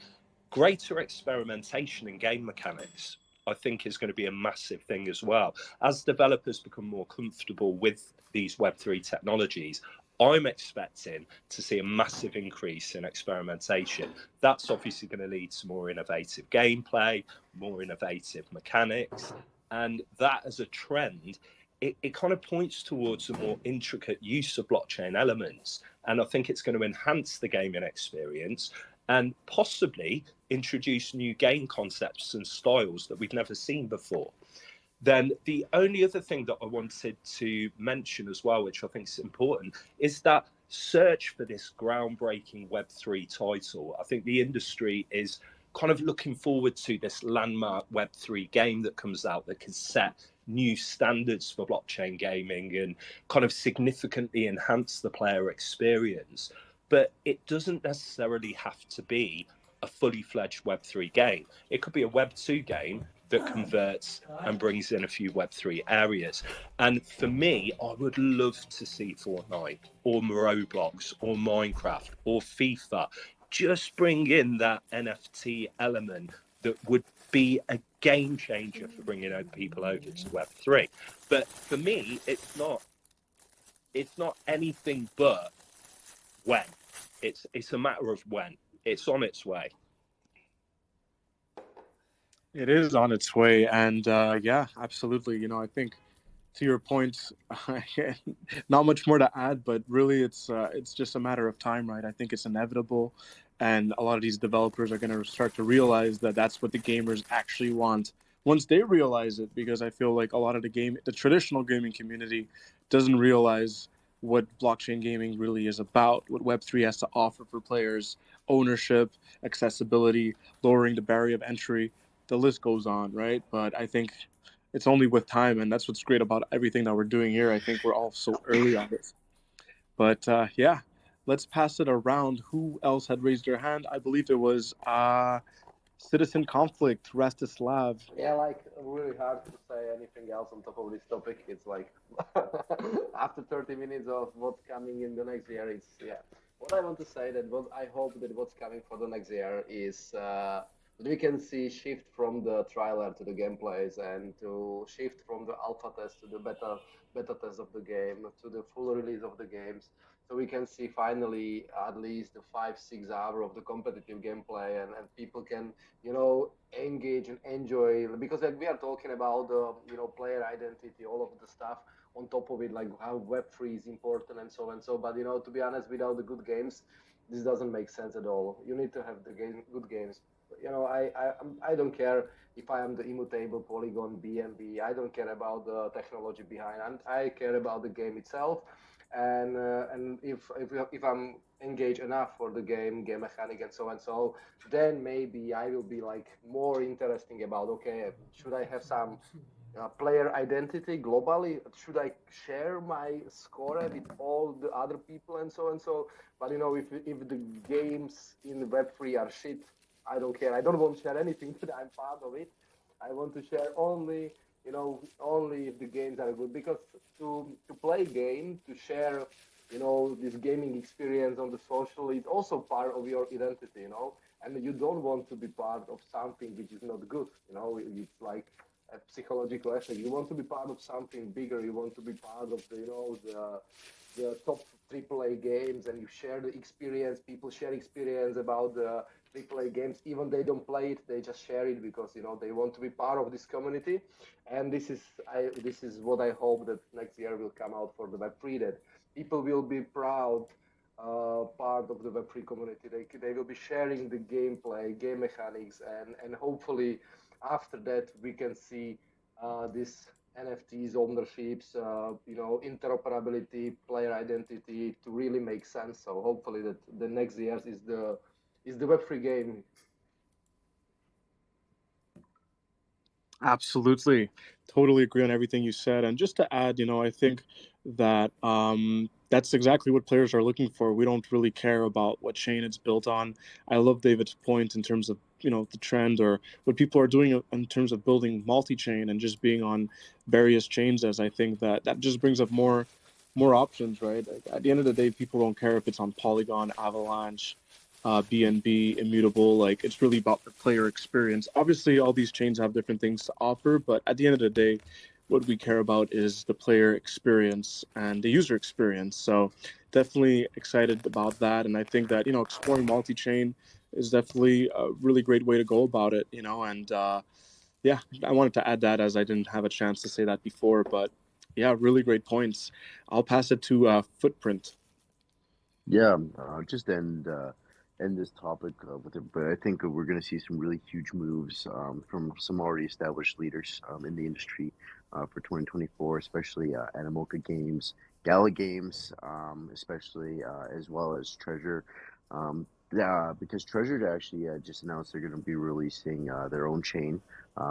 greater experimentation in game mechanics, I think, is going to be a massive thing as well. As developers become more comfortable with these Web3 technologies, I'm expecting to see a massive increase in experimentation. That's obviously going to lead to more innovative gameplay, more innovative mechanics, and that as a trend, it kind of points towards a more intricate use of blockchain elements. And I think it's going to enhance the gaming experience and possibly introduce new game concepts and styles that we've never seen before. Then the only other thing that I wanted to mention as well, which I think is important, is that search for this groundbreaking Web3 title. I think the industry is kind of looking forward to this landmark Web3 game that comes out that can set new standards for blockchain gaming and kind of significantly enhance the player experience. But it doesn't necessarily have to be a fully fledged Web3 game. It could be a Web2 game that converts and brings in a few Web3 areas. And for me, I would love to see Fortnite or Roblox or Minecraft or FIFA just bring in that NFT element that would be a game changer for bringing people over to Web3. But for me, it's not anything but when. It's a matter of when. It's on its way. It is on its way, and yeah, absolutely. You know, I think to your point, not much more to add, but really, it's just a matter of time, right? I think it's inevitable, and a lot of these developers are going to start to realize that that's what the gamers actually want once they realize it. Because I feel like a lot of the traditional gaming community doesn't realize what blockchain gaming really is about, what Web3 has to offer for players, ownership, accessibility, lowering the barrier of entry. The list goes on, right? But I think it's only with time, and that's what's great about everything that we're doing here. I think we're all so early on this. But yeah, let's pass it around. Who else had raised their hand? I believe it was Citizen Conflict, Rastislav. Yeah, like really hard to say anything else on top of this topic. It's like after 30 minutes of what's coming in the next year, it's yeah. What I want to say that what I hope that what's coming for the next year is that we can see shift from the trailer to the gameplays and to shift from the alpha test to the beta test of the game to the full release of the games. So we can see finally at least the 5-6 hour of the competitive gameplay and people can engage and enjoy because like we are talking about the player identity, all of the stuff on top of it, like how Web3 is important and so and so. But to be honest, without the good games, this doesn't make sense at all. You need to have the good games. I don't care if I am the immutable Polygon BNB. I don't care about the technology behind. I care about the game itself, and if I'm engaged enough for the game mechanic and so, then maybe I will be like more interesting about okay, should I have some player identity globally? Should I share my score with all the other people and so and so? But if the games in Web3 are shit, I don't care. I don't want to share anything that I'm part of it. I want to share only only if the games are good, because to play game, to share this gaming experience on the social, it's also part of your identity, and you don't want to be part of something which is not good. It's like a psychological effect. You want to be part of something bigger. You want to be part of the top AAA games, and you share the experience. People share experience about the AAA games, even they don't play it. They just share it because they want to be part of this community. And this is what I hope that next year will come out for the Web3, that people will be proud part of the Web3 community. They will be sharing the gameplay, game mechanics, and hopefully after that we can see this NFTs, ownerships, interoperability, player identity to really make sense. So hopefully that the next years is the Web3 game. Absolutely. Totally agree on everything you said. And just to add, I think that that's exactly what players are looking for. We don't really care about what chain it's built on. I love David's point in terms of, the trend or what people are doing in terms of building multi-chain and just being on various chains, as I think that just brings up more options, right? Like, at the end of the day, people don't care if it's on Polygon, Avalanche, BNB, Immutable. Like, it's really about the player experience. Obviously, all these chains have different things to offer, but at the end of the day, what we care about is the player experience and the user experience. So, definitely excited about that. And I think that, exploring multi chain is definitely a really great way to go about it, and yeah, I wanted to add that as I didn't have a chance to say that before, but yeah, really great points. I'll pass it to Footprint. Yeah, just end this topic with it, but I think we're going to see some really huge moves from some already established leaders in the industry for 2024, especially Animoca Games, Gala Games, especially as well as Treasure. Yeah, because Treasure actually just announced they're going to be releasing their own chain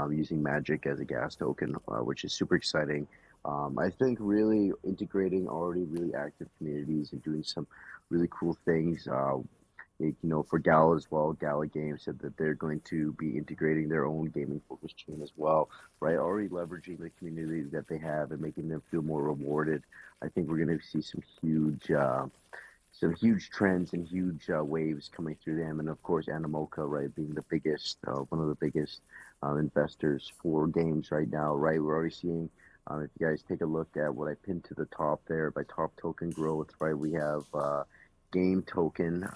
using Magic as a gas token, which is super exciting. I think really integrating already really active communities and doing some really cool things. For Gala as well, Gala Games said that they're going to be integrating their own gaming focused chain as well, right? Already leveraging the community that they have and making them feel more rewarded. I think we're going to see some huge trends and huge waves coming through them, and of course, Animoca, right, being the biggest, one of the biggest investors for games right now, right? We're already seeing. If you guys take a look at what I pinned to the top there by top token growth, right? We have game token,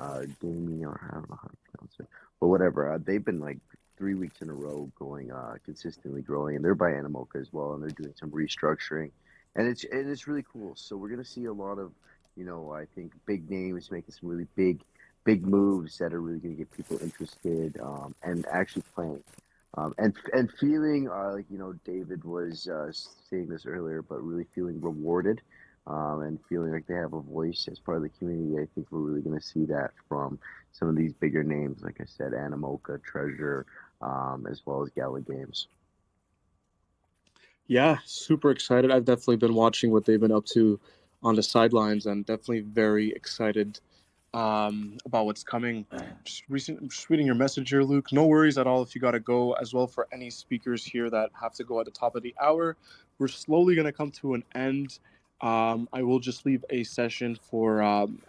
gaming, or I don't know how to pronounce it, but whatever. They've been like 3 weeks in a row going consistently growing, and they're by Animoca as well, and they're doing some restructuring, and it's really cool. So we're gonna see a lot of I think big names making some really big moves that are really going to get people interested and actually playing. And feeling like David was saying this earlier, but really feeling rewarded and feeling like they have a voice as part of the community. I think we're really going to see that from some of these bigger names, like I said, Animoca, Treasure, as well as Gala Games. Yeah, super excited. I've definitely been watching what they've been up to on the sidelines and definitely very excited about what's coming. Just reading your message here, Luke. No worries at all if you got to go. As well, for any speakers here that have to go at the top of the hour, we're slowly going to come to an end. I will just leave a session for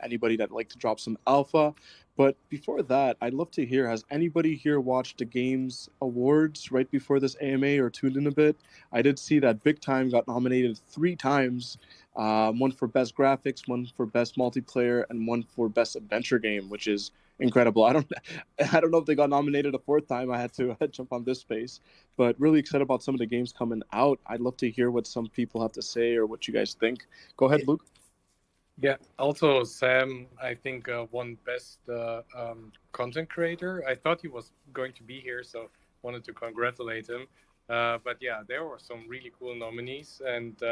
anybody that'd like to drop some alpha. But before that, I'd love to hear, has anybody here watched the Games Awards right before this AMA or tuned in a bit? I did see that Big Time got nominated 3 times, one for best graphics, one for best multiplayer, and one for best adventure game, which is incredible. I don't know if they got nominated a 4th time. I had to jump on this space, but really excited about some of the games coming out. I'd love to hear what some people have to say or what you guys think. Go ahead, Luke. Yeah, also Sam, I think won best content creator. I thought he was going to be here, so wanted to congratulate him. But yeah, there were some really cool nominees, and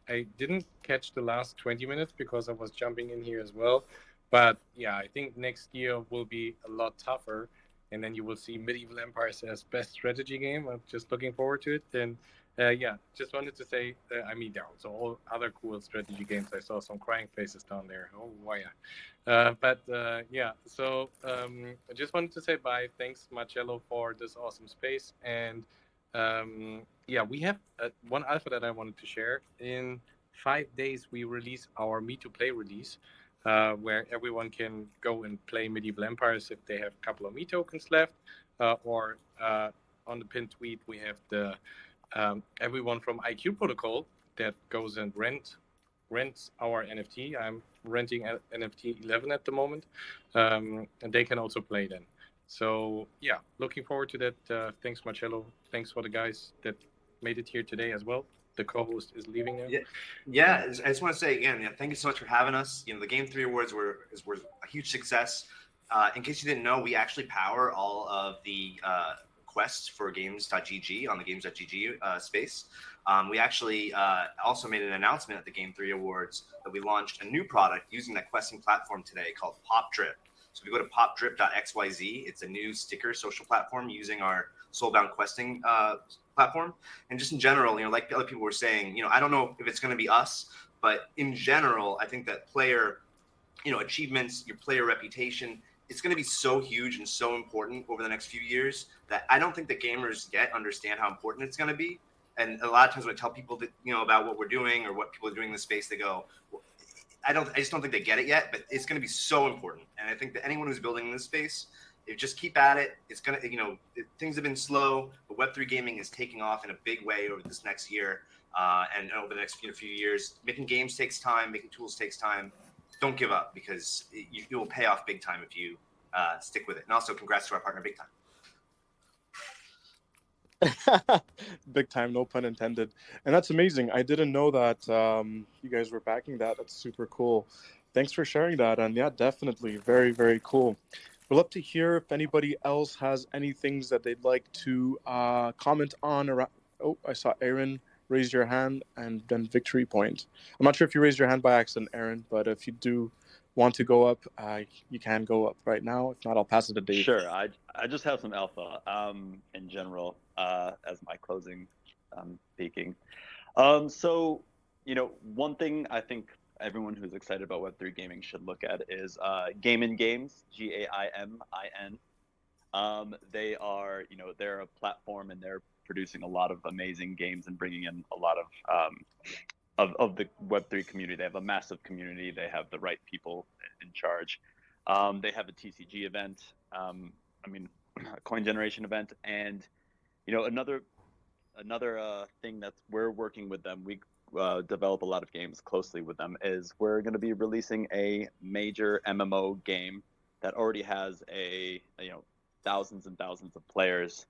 I didn't catch the last 20 minutes because I was jumping in here as well. But yeah, I think next year will be a lot tougher, and then you will see Medieval Empires as best strategy game. I'm just looking forward to it. And yeah, just wanted to say, I mean, there are also all other cool strategy games. I saw some crying faces down there. Oh, why? But yeah, so I just wanted to say bye. Thanks, Marcello, for this awesome space. And yeah, we have one alpha that I wanted to share. In 5 days, we release our Me to Play release, where everyone can go and play Medieval Empires if they have a couple of Me tokens left, or on the pinned tweet, we have the everyone from IQ Protocol that goes and rents our NFT. I'm renting NFT 11 at the moment, and they can also play then. So yeah, looking forward to that. Thanks, Marcello. Thanks for the guys that made it here today as well. The co-host is leaving now. Yeah. I just want to say again, thank you so much for having us. The Game 3 Awards were a huge success. In case you didn't know, we actually power all of the quests for games.gg on the games.gg space. We actually also made an announcement at the Game 3 Awards that we launched a new product using that questing platform today called Pop Drip. So if you go to popdrip.xyz, it's a new sticker social platform using our Soulbound questing platform. And just in general, like other people were saying, I don't know if it's going to be us, but in general, I think that player, achievements, your player reputation, it's going to be so huge and so important over the next few years that I don't think that gamers yet understand how important it's going to be. And a lot of times when I tell people that, about what we're doing or what people are doing in the space, they go, I just don't think they get it yet, but it's going to be so important. And I think that anyone who's building in this space, if just keep at it, it's going to, things have been slow, but Web3 gaming is taking off in a big way over this next year and over the next few years. Making games takes time, making tools takes time. Don't give up, because it will pay off big time if you stick with it. And also congrats to our partner, Big Time. Big time, no pun intended. And that's amazing. I didn't know that you guys were backing that. That's super cool. Thanks for sharing that. And yeah, definitely very, very cool. We'd love to hear if anybody else has any things that they'd like to comment on. Oh, I saw Aaron raise your hand, and then Victory Point. I'm not sure if you raised your hand by accident, Aaron, but if you do want to go up, you can go up right now. If not, I'll pass it to Dave. Sure. I just have some alpha in general as my closing speaking. So, one thing I think everyone who's excited about Web3 gaming should look at is Gaimin Games, Gaimin. They are, they're a platform, and they're producing a lot of amazing games and bringing in a lot of the Web3 community. They have a massive community. They have the right people in charge. They have a TCG event, a coin generation event, and another thing that we're working with them. We develop a lot of games closely with them. Is we're going to be releasing a major MMO game that already has thousands and thousands of players,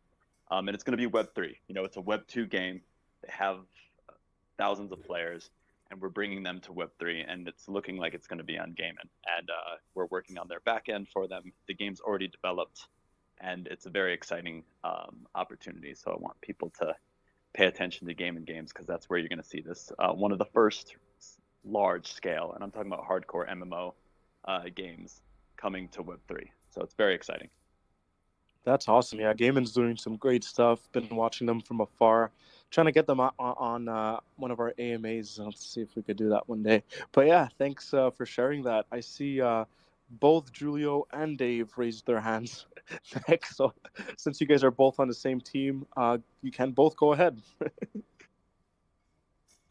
and it's going to be Web3. It's a Web2 game. They have thousands of players, and we're bringing them to Web3, and it's looking like it's going to be on Gaimin. And we're working on their back end for them. The game's already developed, and it's a very exciting opportunity. So I want people to pay attention to Gaimin Games, because that's where you're going to see this, one of the first large scale, and I'm talking about hardcore MMO games coming to Web3. So it's very exciting. That's awesome. Yeah, Gaimin's doing some great stuff. Been watching them from afar, trying to get them on one of our AMAs. Let's see if we could do that one day. But yeah, thanks for sharing that. I see both Julio and Dave raised their hands next. So since you guys are both on the same team, you can both go ahead.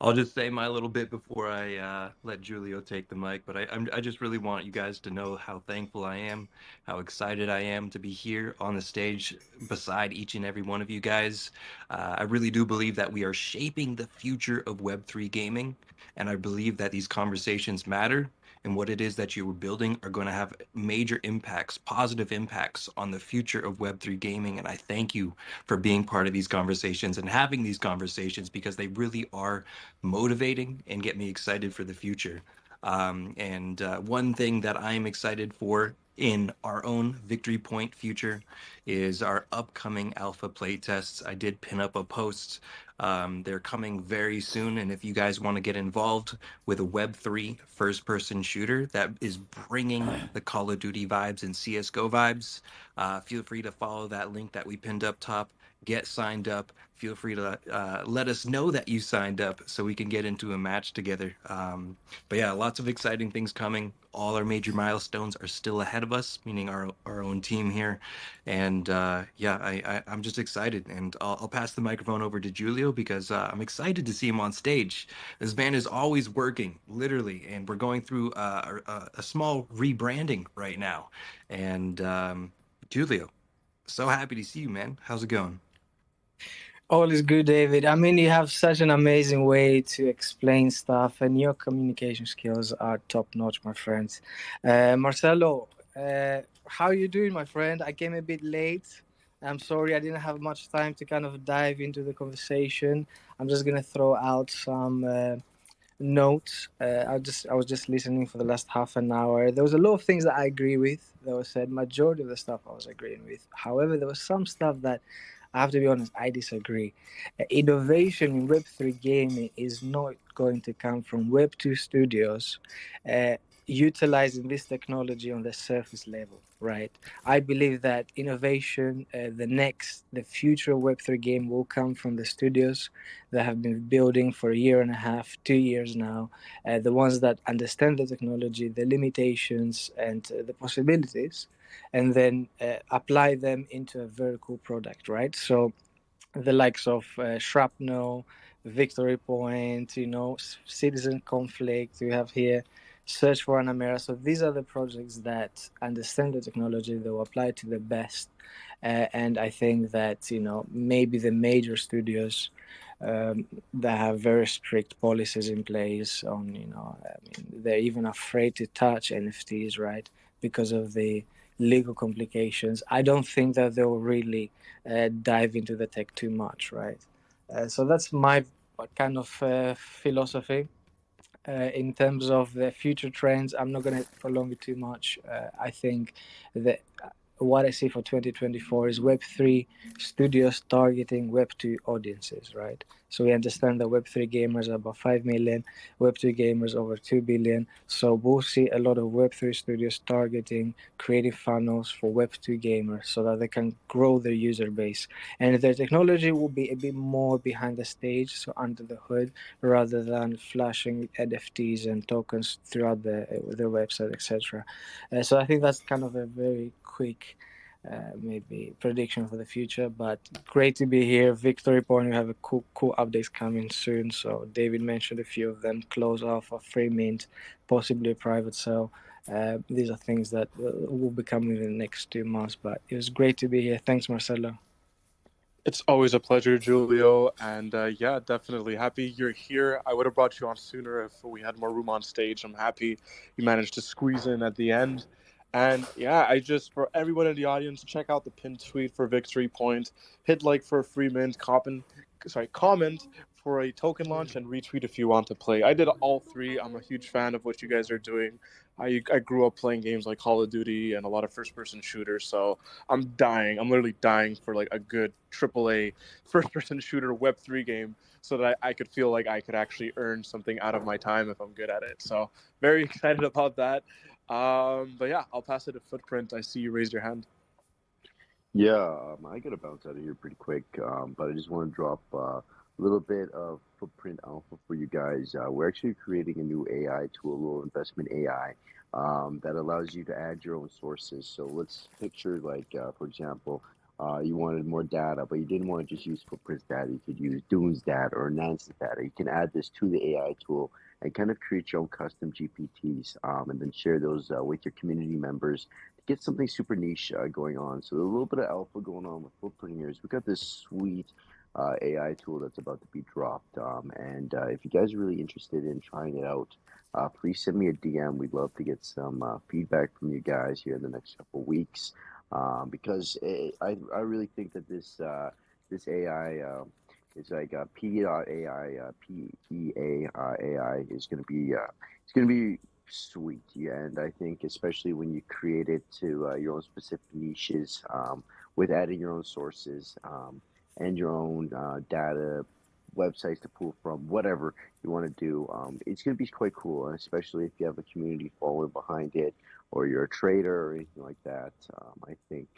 I'll just say my little bit before I let Julio take the mic, but I just really want you guys to know how thankful I am, how excited I am to be here on the stage beside each and every one of you guys. I really do believe that we are shaping the future of Web3 gaming, and I believe that these conversations matter, and what it is that you are building are going to have major impacts, positive impacts on the future of Web3 gaming. And I thank you for being part of these conversations and having these conversations, because they really are motivating and get me excited for the future. And one thing that I'm excited for in our own Victory Point future is our upcoming alpha playtests. I did pin up a post. They're coming very soon, and if you guys want to get involved with a Web3 first-person shooter that is bringing the Call of Duty vibes and CSGO vibes, feel free to follow that link that we pinned up top. Get signed up. Feel free to let us know that you signed up so we can get into a match together. But yeah, lots of exciting things coming. All our major milestones are still ahead of us, meaning our own team here. And I'm just excited. And I'll pass the microphone over to Julio, because I'm excited to see him on stage. This man is always working, literally. And we're going through a small rebranding right now. And Julio, so happy to see you, man. How's it going? All is good, David. I mean, you have such an amazing way to explain stuff, and your communication skills are top-notch, my friends. Marcelo, how are you doing, my friend? I came a bit late. I'm sorry I didn't have much time to kind of dive into the conversation. I'm just going to throw out some notes. I was just listening for the last half an hour. There was a lot of things that I agree with that was said. Majority of the stuff I was agreeing with. However, there was some stuff that I have to be honest, I disagree. Innovation in Web3 gaming is not going to come from Web2 studios utilizing this technology on the surface level, right? I believe that innovation, the future Web3 game will come from the studios that have been building for a year and a half, 2 years now, the ones that understand the technology, the limitations, and the possibilities, and then apply them into a very cool product, right? So the likes of Shrapnel, Victory Point, Citizen Conflict, we have here Search for Anamera. So these are the projects that understand the technology, they will apply it to the best. And I think that, maybe the major studios that have very strict policies in place on, they're even afraid to touch NFTs, right? Because of the legal complications. I don't think that they will really dive into the tech too much, right? So that's my kind of philosophy. In terms of the future trends, I'm not going to prolong it too much. I think that what I see for 2024 is Web3 studios targeting Web2 audiences, right? So we understand that Web3 gamers are about 5 million, Web2 gamers over 2 billion. So we'll see a lot of Web3 studios targeting creative funnels for Web2 gamers so that they can grow their user base. And their technology will be a bit more behind the stage, so under the hood, rather than flashing NFTs and tokens throughout their website, etc. So I think that's kind of a very quick maybe prediction for the future, but great to be here. Victory Point, we have a cool updates coming soon. So David mentioned a few of them: close alpha, free mint, possibly a private sale. These are things that will be coming in the next 2 months, but it was great to be here. Thanks, Marcelo. It's always a pleasure, Julio, and yeah, definitely happy you're here. I would have brought you on sooner if we had more room on stage. I'm happy you managed to squeeze in at the end. And yeah, for everyone in the audience, check out the pinned tweet for Victory Point. Hit like for a free mint, comment for a token launch, and retweet if you want to play. I did all three. I'm a huge fan of what you guys are doing. I grew up playing games like Call of Duty and a lot of first-person shooters, so I'm dying. I'm literally dying for like a good AAA first-person shooter Web3 game so that I could feel like I could actually earn something out of my time if I'm good at it. So very excited about that. But yeah, I'll pass it to Footprint. I see you raised your hand. Yeah, I gotta bounce out of here pretty quick, but I just want to drop a little bit of Footprint Alpha for you guys. We're actually creating a new AI tool, a little investment AI, that allows you to add your own sources. So let's picture, like, for example, you wanted more data, but you didn't want to just use Footprint's data. You could use Dune's data or Nance's data. You can add this to the AI tool and kind of create your own custom GPTs, and then share those with your community members get something super niche going on. So a little bit of alpha going on with Footprint here is we got this sweet AI tool that's about to be dropped. And if you guys are really interested in trying it out, please send me a DM. We'd love to get some feedback from you guys here in the next couple of weeks, because I really think that this AI is like P.AI, PEA AI is going to be it's going to be sweet. Yeah, and I think especially when you create it to your own specific niches, with adding your own sources, and your own data websites to pull from, whatever you want to do, it's going to be quite cool, and especially if you have a community following behind it, or you're a trader or anything like that. I think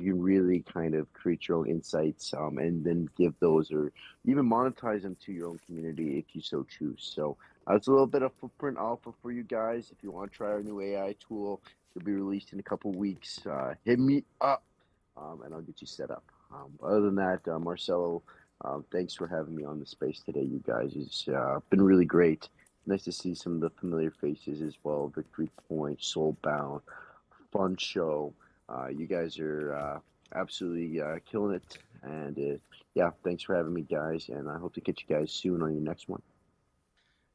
you can really kind of create your own insights, and then give those, or even monetize them to your own community if you so choose. So it's a little bit of Footprint Alpha for you guys. If you want to try our new AI tool, it'll be released in a couple weeks. Hit me up, and I'll get you set up. Other than that, Marcelo, thanks for having me on the space today, you guys. It's been really great. Nice to see some of the familiar faces as well. Victory Point, Soulbound, fun show. You guys are absolutely killing it. And yeah, thanks for having me, guys. And I hope to catch you guys soon on your next one.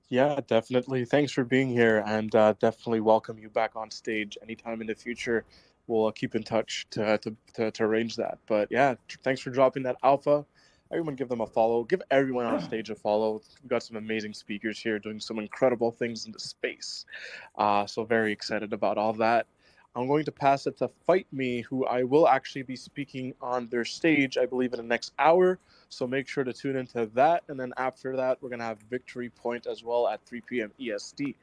Yeah, definitely. Thanks for being here, and definitely welcome you back on stage anytime in the future. We'll keep in touch to arrange that. But yeah, thanks for dropping that alpha. Everyone give them a follow. Give everyone on stage a follow. We've got some amazing speakers here doing some incredible things in the space. So very excited about all that. I'm going to pass it to Fight Me, who I will actually be speaking on their stage, I believe, in the next hour. So make sure to tune into that. And then after that, we're going to have Victory Point as well at 3 p.m. EST,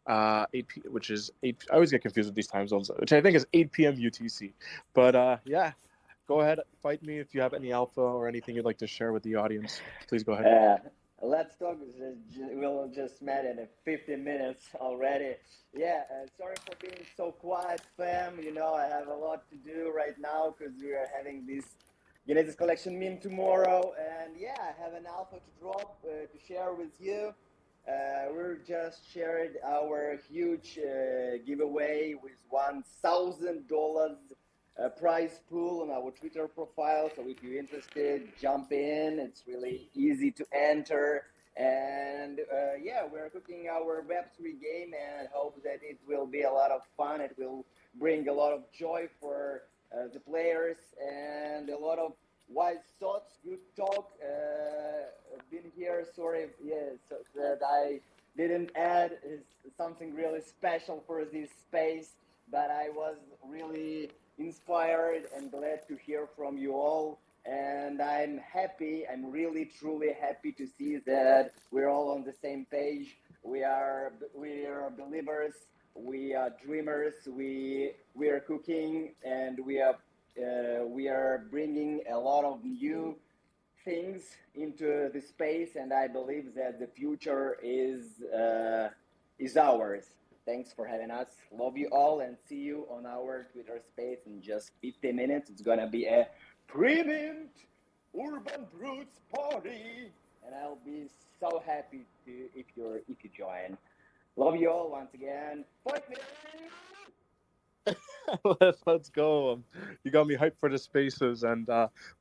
8 p. which is 8. I always get confused with these time zones, which I think is 8 p.m. UTC. But yeah, go ahead, Fight Me if you have any alpha or anything you'd like to share with the audience. Please go ahead. Let's talk. We'll just met in 15 minutes already. Yeah, sorry for being so quiet, fam. You know, I have a lot to do right now because we are having this Genesis Collection meme tomorrow. And yeah, I have an alpha to drop to share with you. We're just shared our huge giveaway with $1,000 prize pool on our Twitter profile. So if you're interested, jump in. It's really easy to enter. And yeah, we're cooking our Web3 game and hope that it will be a lot of fun. It will bring a lot of joy for the players and a lot of wise thoughts, good talk. Been here, sorry, yeah, so that I didn't add is something really special for this space, but I was really inspired and glad to hear from you all. And I'm happy, I'm really truly happy to see that we're all on the same page. We are believers, we are dreamers, we are cooking, and we are bringing a lot of new things into the space, and I believe that the future is ours. Thanks for having us. Love you all and see you on our Twitter space in just 50 minutes. It's gonna be a pre-mint Urban Brutes party, and I'll be so happy to if you join. Love you all once again. Fight me! Let's go. You got me hyped for the spaces, and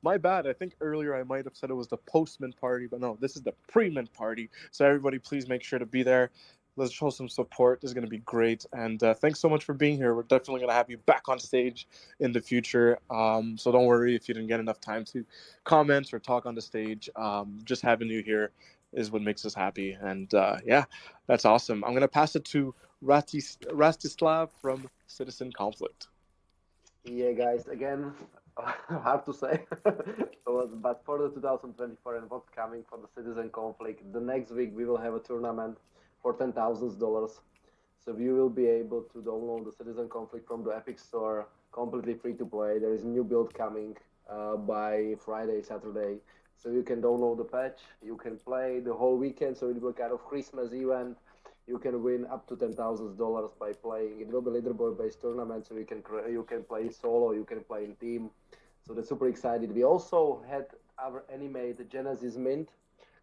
my bad. I think earlier I might have said it was the postman party, but no, this is the pre-mint party. So everybody, please make sure to be there. Let's show some support. This is going to be great, and thanks so much for being here. We're definitely going to have you back on stage in the future. So don't worry if you didn't get enough time to comment or talk on the stage. Just having you here is what makes us happy, and yeah, that's awesome. I'm going to pass it to Rastislav from Citizen Conflict. Yeah, guys, again, hard to say. But for the 2024 and what's coming for the Citizen Conflict, the next week we will have a tournament for $10,000. So you will be able to download the Citizen Conflict from the Epic Store, completely free to play. There is a new build coming by Friday, Saturday. So you can download the patch, you can play the whole weekend. So it will be kind of Christmas event. You can win up to $10,000 by playing. It will be leaderboard-based tournament, so you can play solo, you can play in team. So that's super excited. We also had our animated Genesis Mint,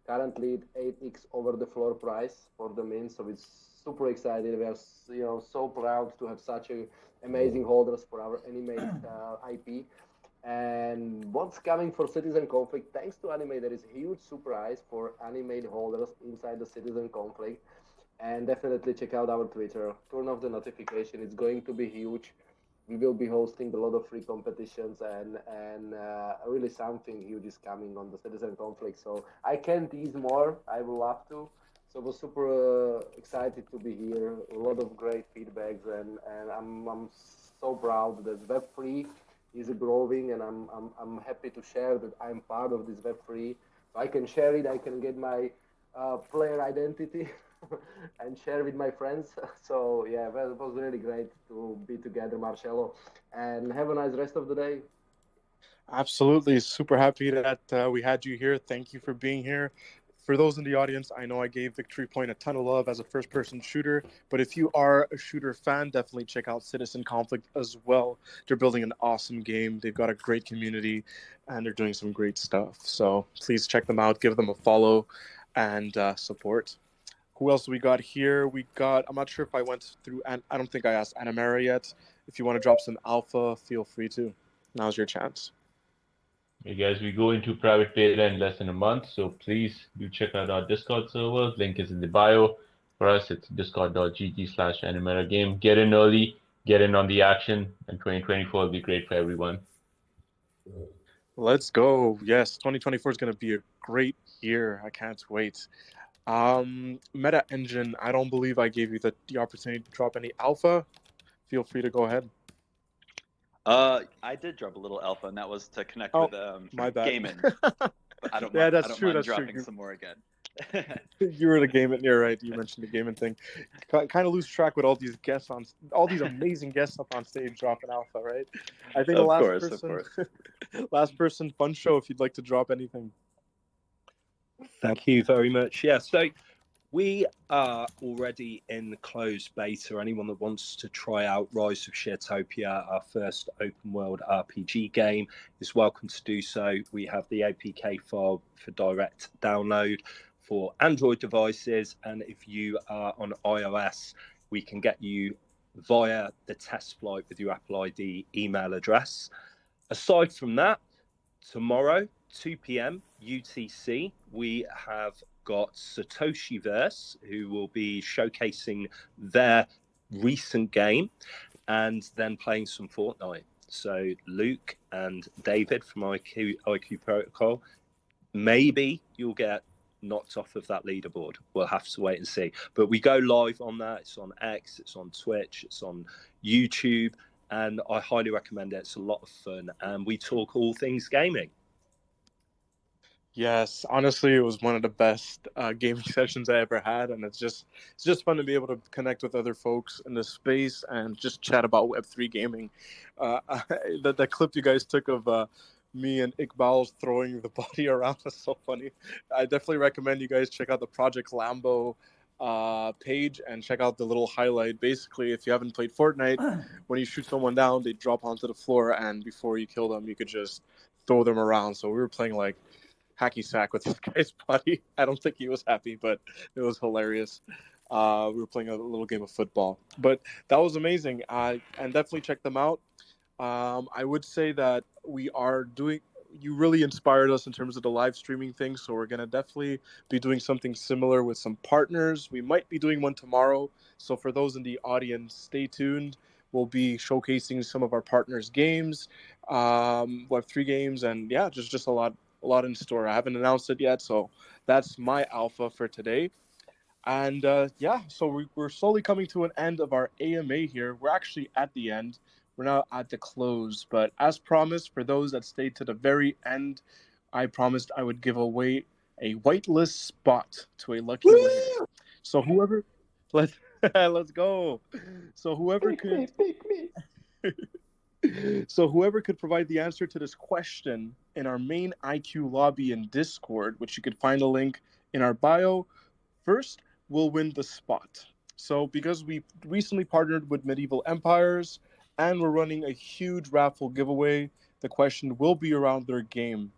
currently at 8x over the floor price for the mint. So it's super excited. We are so proud to have such amazing holders for our animated IP. And what's coming for Citizen Conflict? Thanks to Anime, there is a huge surprise for animated holders inside the Citizen Conflict. And definitely check out our Twitter. Turn off the notification. It's going to be huge. We will be hosting a lot of free competitions, and really something huge is coming on the Citizen Conflict. So I can't tease more. I would love to. So I was super excited to be here. A lot of great feedbacks, and I'm so proud that Web3 is growing, and I'm happy to share that I'm part of this Web3. So I can share it. I can get my player identity and share with my friends. So yeah, well, it was really great to be together, Marcelo, and have a nice rest of the day. Absolutely. Super happy that we had you here. Thank you for being here. For those in the audience, I know I gave Victory Point a ton of love as a first-person shooter, but if you are a shooter fan, definitely check out Citizen Conflict as well. They're building an awesome game. They've got a great community, and they're doing some great stuff. So please check them out, give them a follow, and support. Who else we got here? I'm not sure if I went through, and I don't think I asked Anamara yet. If you want to drop some alpha, feel free to. Now's your chance. Hey guys, we go into private beta in less than a month, so please do check out our Discord server. Link is in the bio. For us, it's discord.gg/animatagame. Get in early, get in on the action, and 2024 will be great for everyone. Let's go. Yes, 2024 is going to be a great year. I can't wait. Meta Engine, I don't believe I gave you the opportunity to drop any alpha. Feel free to go ahead. I did drop a little alpha, and that was to connect Oh, with my bad. Gaming. But I don't Yeah, mind. that's I don't true. mind That's true. dropping some more again. You were the gaming. You're right. You mentioned the gaming thing. Kind of lose track with all these guests on all these amazing guests up on stage dropping alpha, right? I think the Of last course, of person, course. last person, fun show. If you'd like to drop anything. Thank you very much. Yeah, so we are already in closed beta. Anyone that wants to try out Rise of Sharetopia, our first open world RPG game, is welcome to do so. We have the APK file for direct download for Android devices, and if you are on iOS, we can get you via the test flight with your Apple ID email address. Aside from that, tomorrow, 2 p.m. UTC, we have got Satoshiverse, who will be showcasing their recent game and then playing some Fortnite. So Luke and David from IQ Protocol, maybe you'll get knocked off of that leaderboard. We'll have to wait and see. But we go live on that. It's on X, it's on Twitch, it's on YouTube, and I highly recommend it. It's a lot of fun, and we talk all things gaming. Yes, honestly, it was one of the best gaming sessions I ever had, and it's just fun to be able to connect with other folks in the space and just chat about Web3 gaming. That clip you guys took of me and Iqbal throwing the body around was so funny. I definitely recommend you guys check out the Project Lambo page and check out the little highlight. Basically, if you haven't played Fortnite, when you shoot someone down, they drop onto the floor, and before you kill them, you could just throw them around. So we were playing like hacky sack with this guy's body. I don't think he was happy, but it was hilarious. We were playing a little game of football, but that was amazing. And definitely check them out. I would say that we are doing. You really inspired us in terms of the live streaming thing, so we're gonna definitely be doing something similar with some partners. We might be doing one tomorrow. So for those in the audience, stay tuned. We'll be showcasing some of our partners' games, Web3 games, and yeah, just a lot in store. I haven't announced it yet, so that's my alpha for today. And yeah, so we're slowly coming to an end of our AMA here. We're actually at the end. We're now at the close. But as promised, for those that stayed to the very end, I promised I would give away a whitelist spot to a lucky winner. So whoever, let's go. So whoever could. Pick me. So whoever could provide the answer to this question in our main IQ lobby in Discord, which you could find a link in our bio, first will win the spot. So because we recently partnered with Medieval Empires and we're running a huge raffle giveaway, the question will be around their game.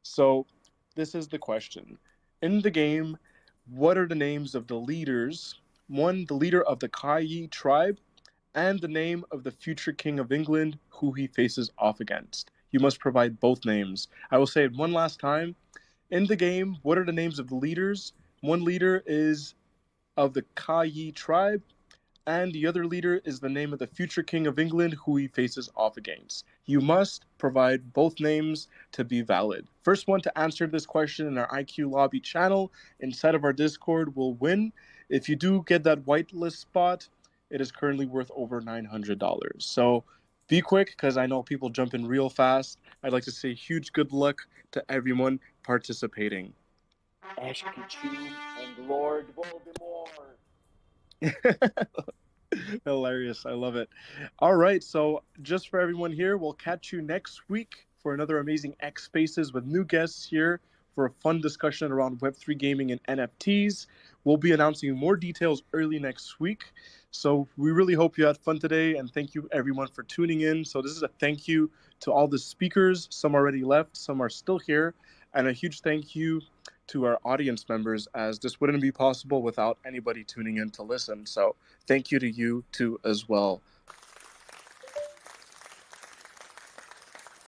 So this is the question. In the game, what are the names of the leaders? One, the leader of the Kayi tribe, and the name of the future king of England who he faces off against. You must provide both names. I will say it one last time. In the game, what are the names of the leaders? One leader is of the Kayi tribe, and the other leader is the name of the future king of England who he faces off against. You must provide both names to be valid. First one to answer this question in our IQ lobby channel inside of our Discord will win. If you do get that whitelist spot, it is currently worth over $900. So be quick because I know people jump in real fast. I'd like to say huge good luck to everyone participating. Ash Ketchum and Lord Voldemort. Hilarious. I love it. All right. So, just for everyone here, we'll catch you next week for another amazing X Spaces with new guests here for a fun discussion around Web3 gaming and NFTs. We'll be announcing more details early next week. So, we really hope you had fun today, and thank you everyone for tuning in. So, this is a thank you to all the speakers. Some already left, some are still here, and a huge thank you to our audience members, as this wouldn't be possible without anybody tuning in to listen. So, thank you to you too as well.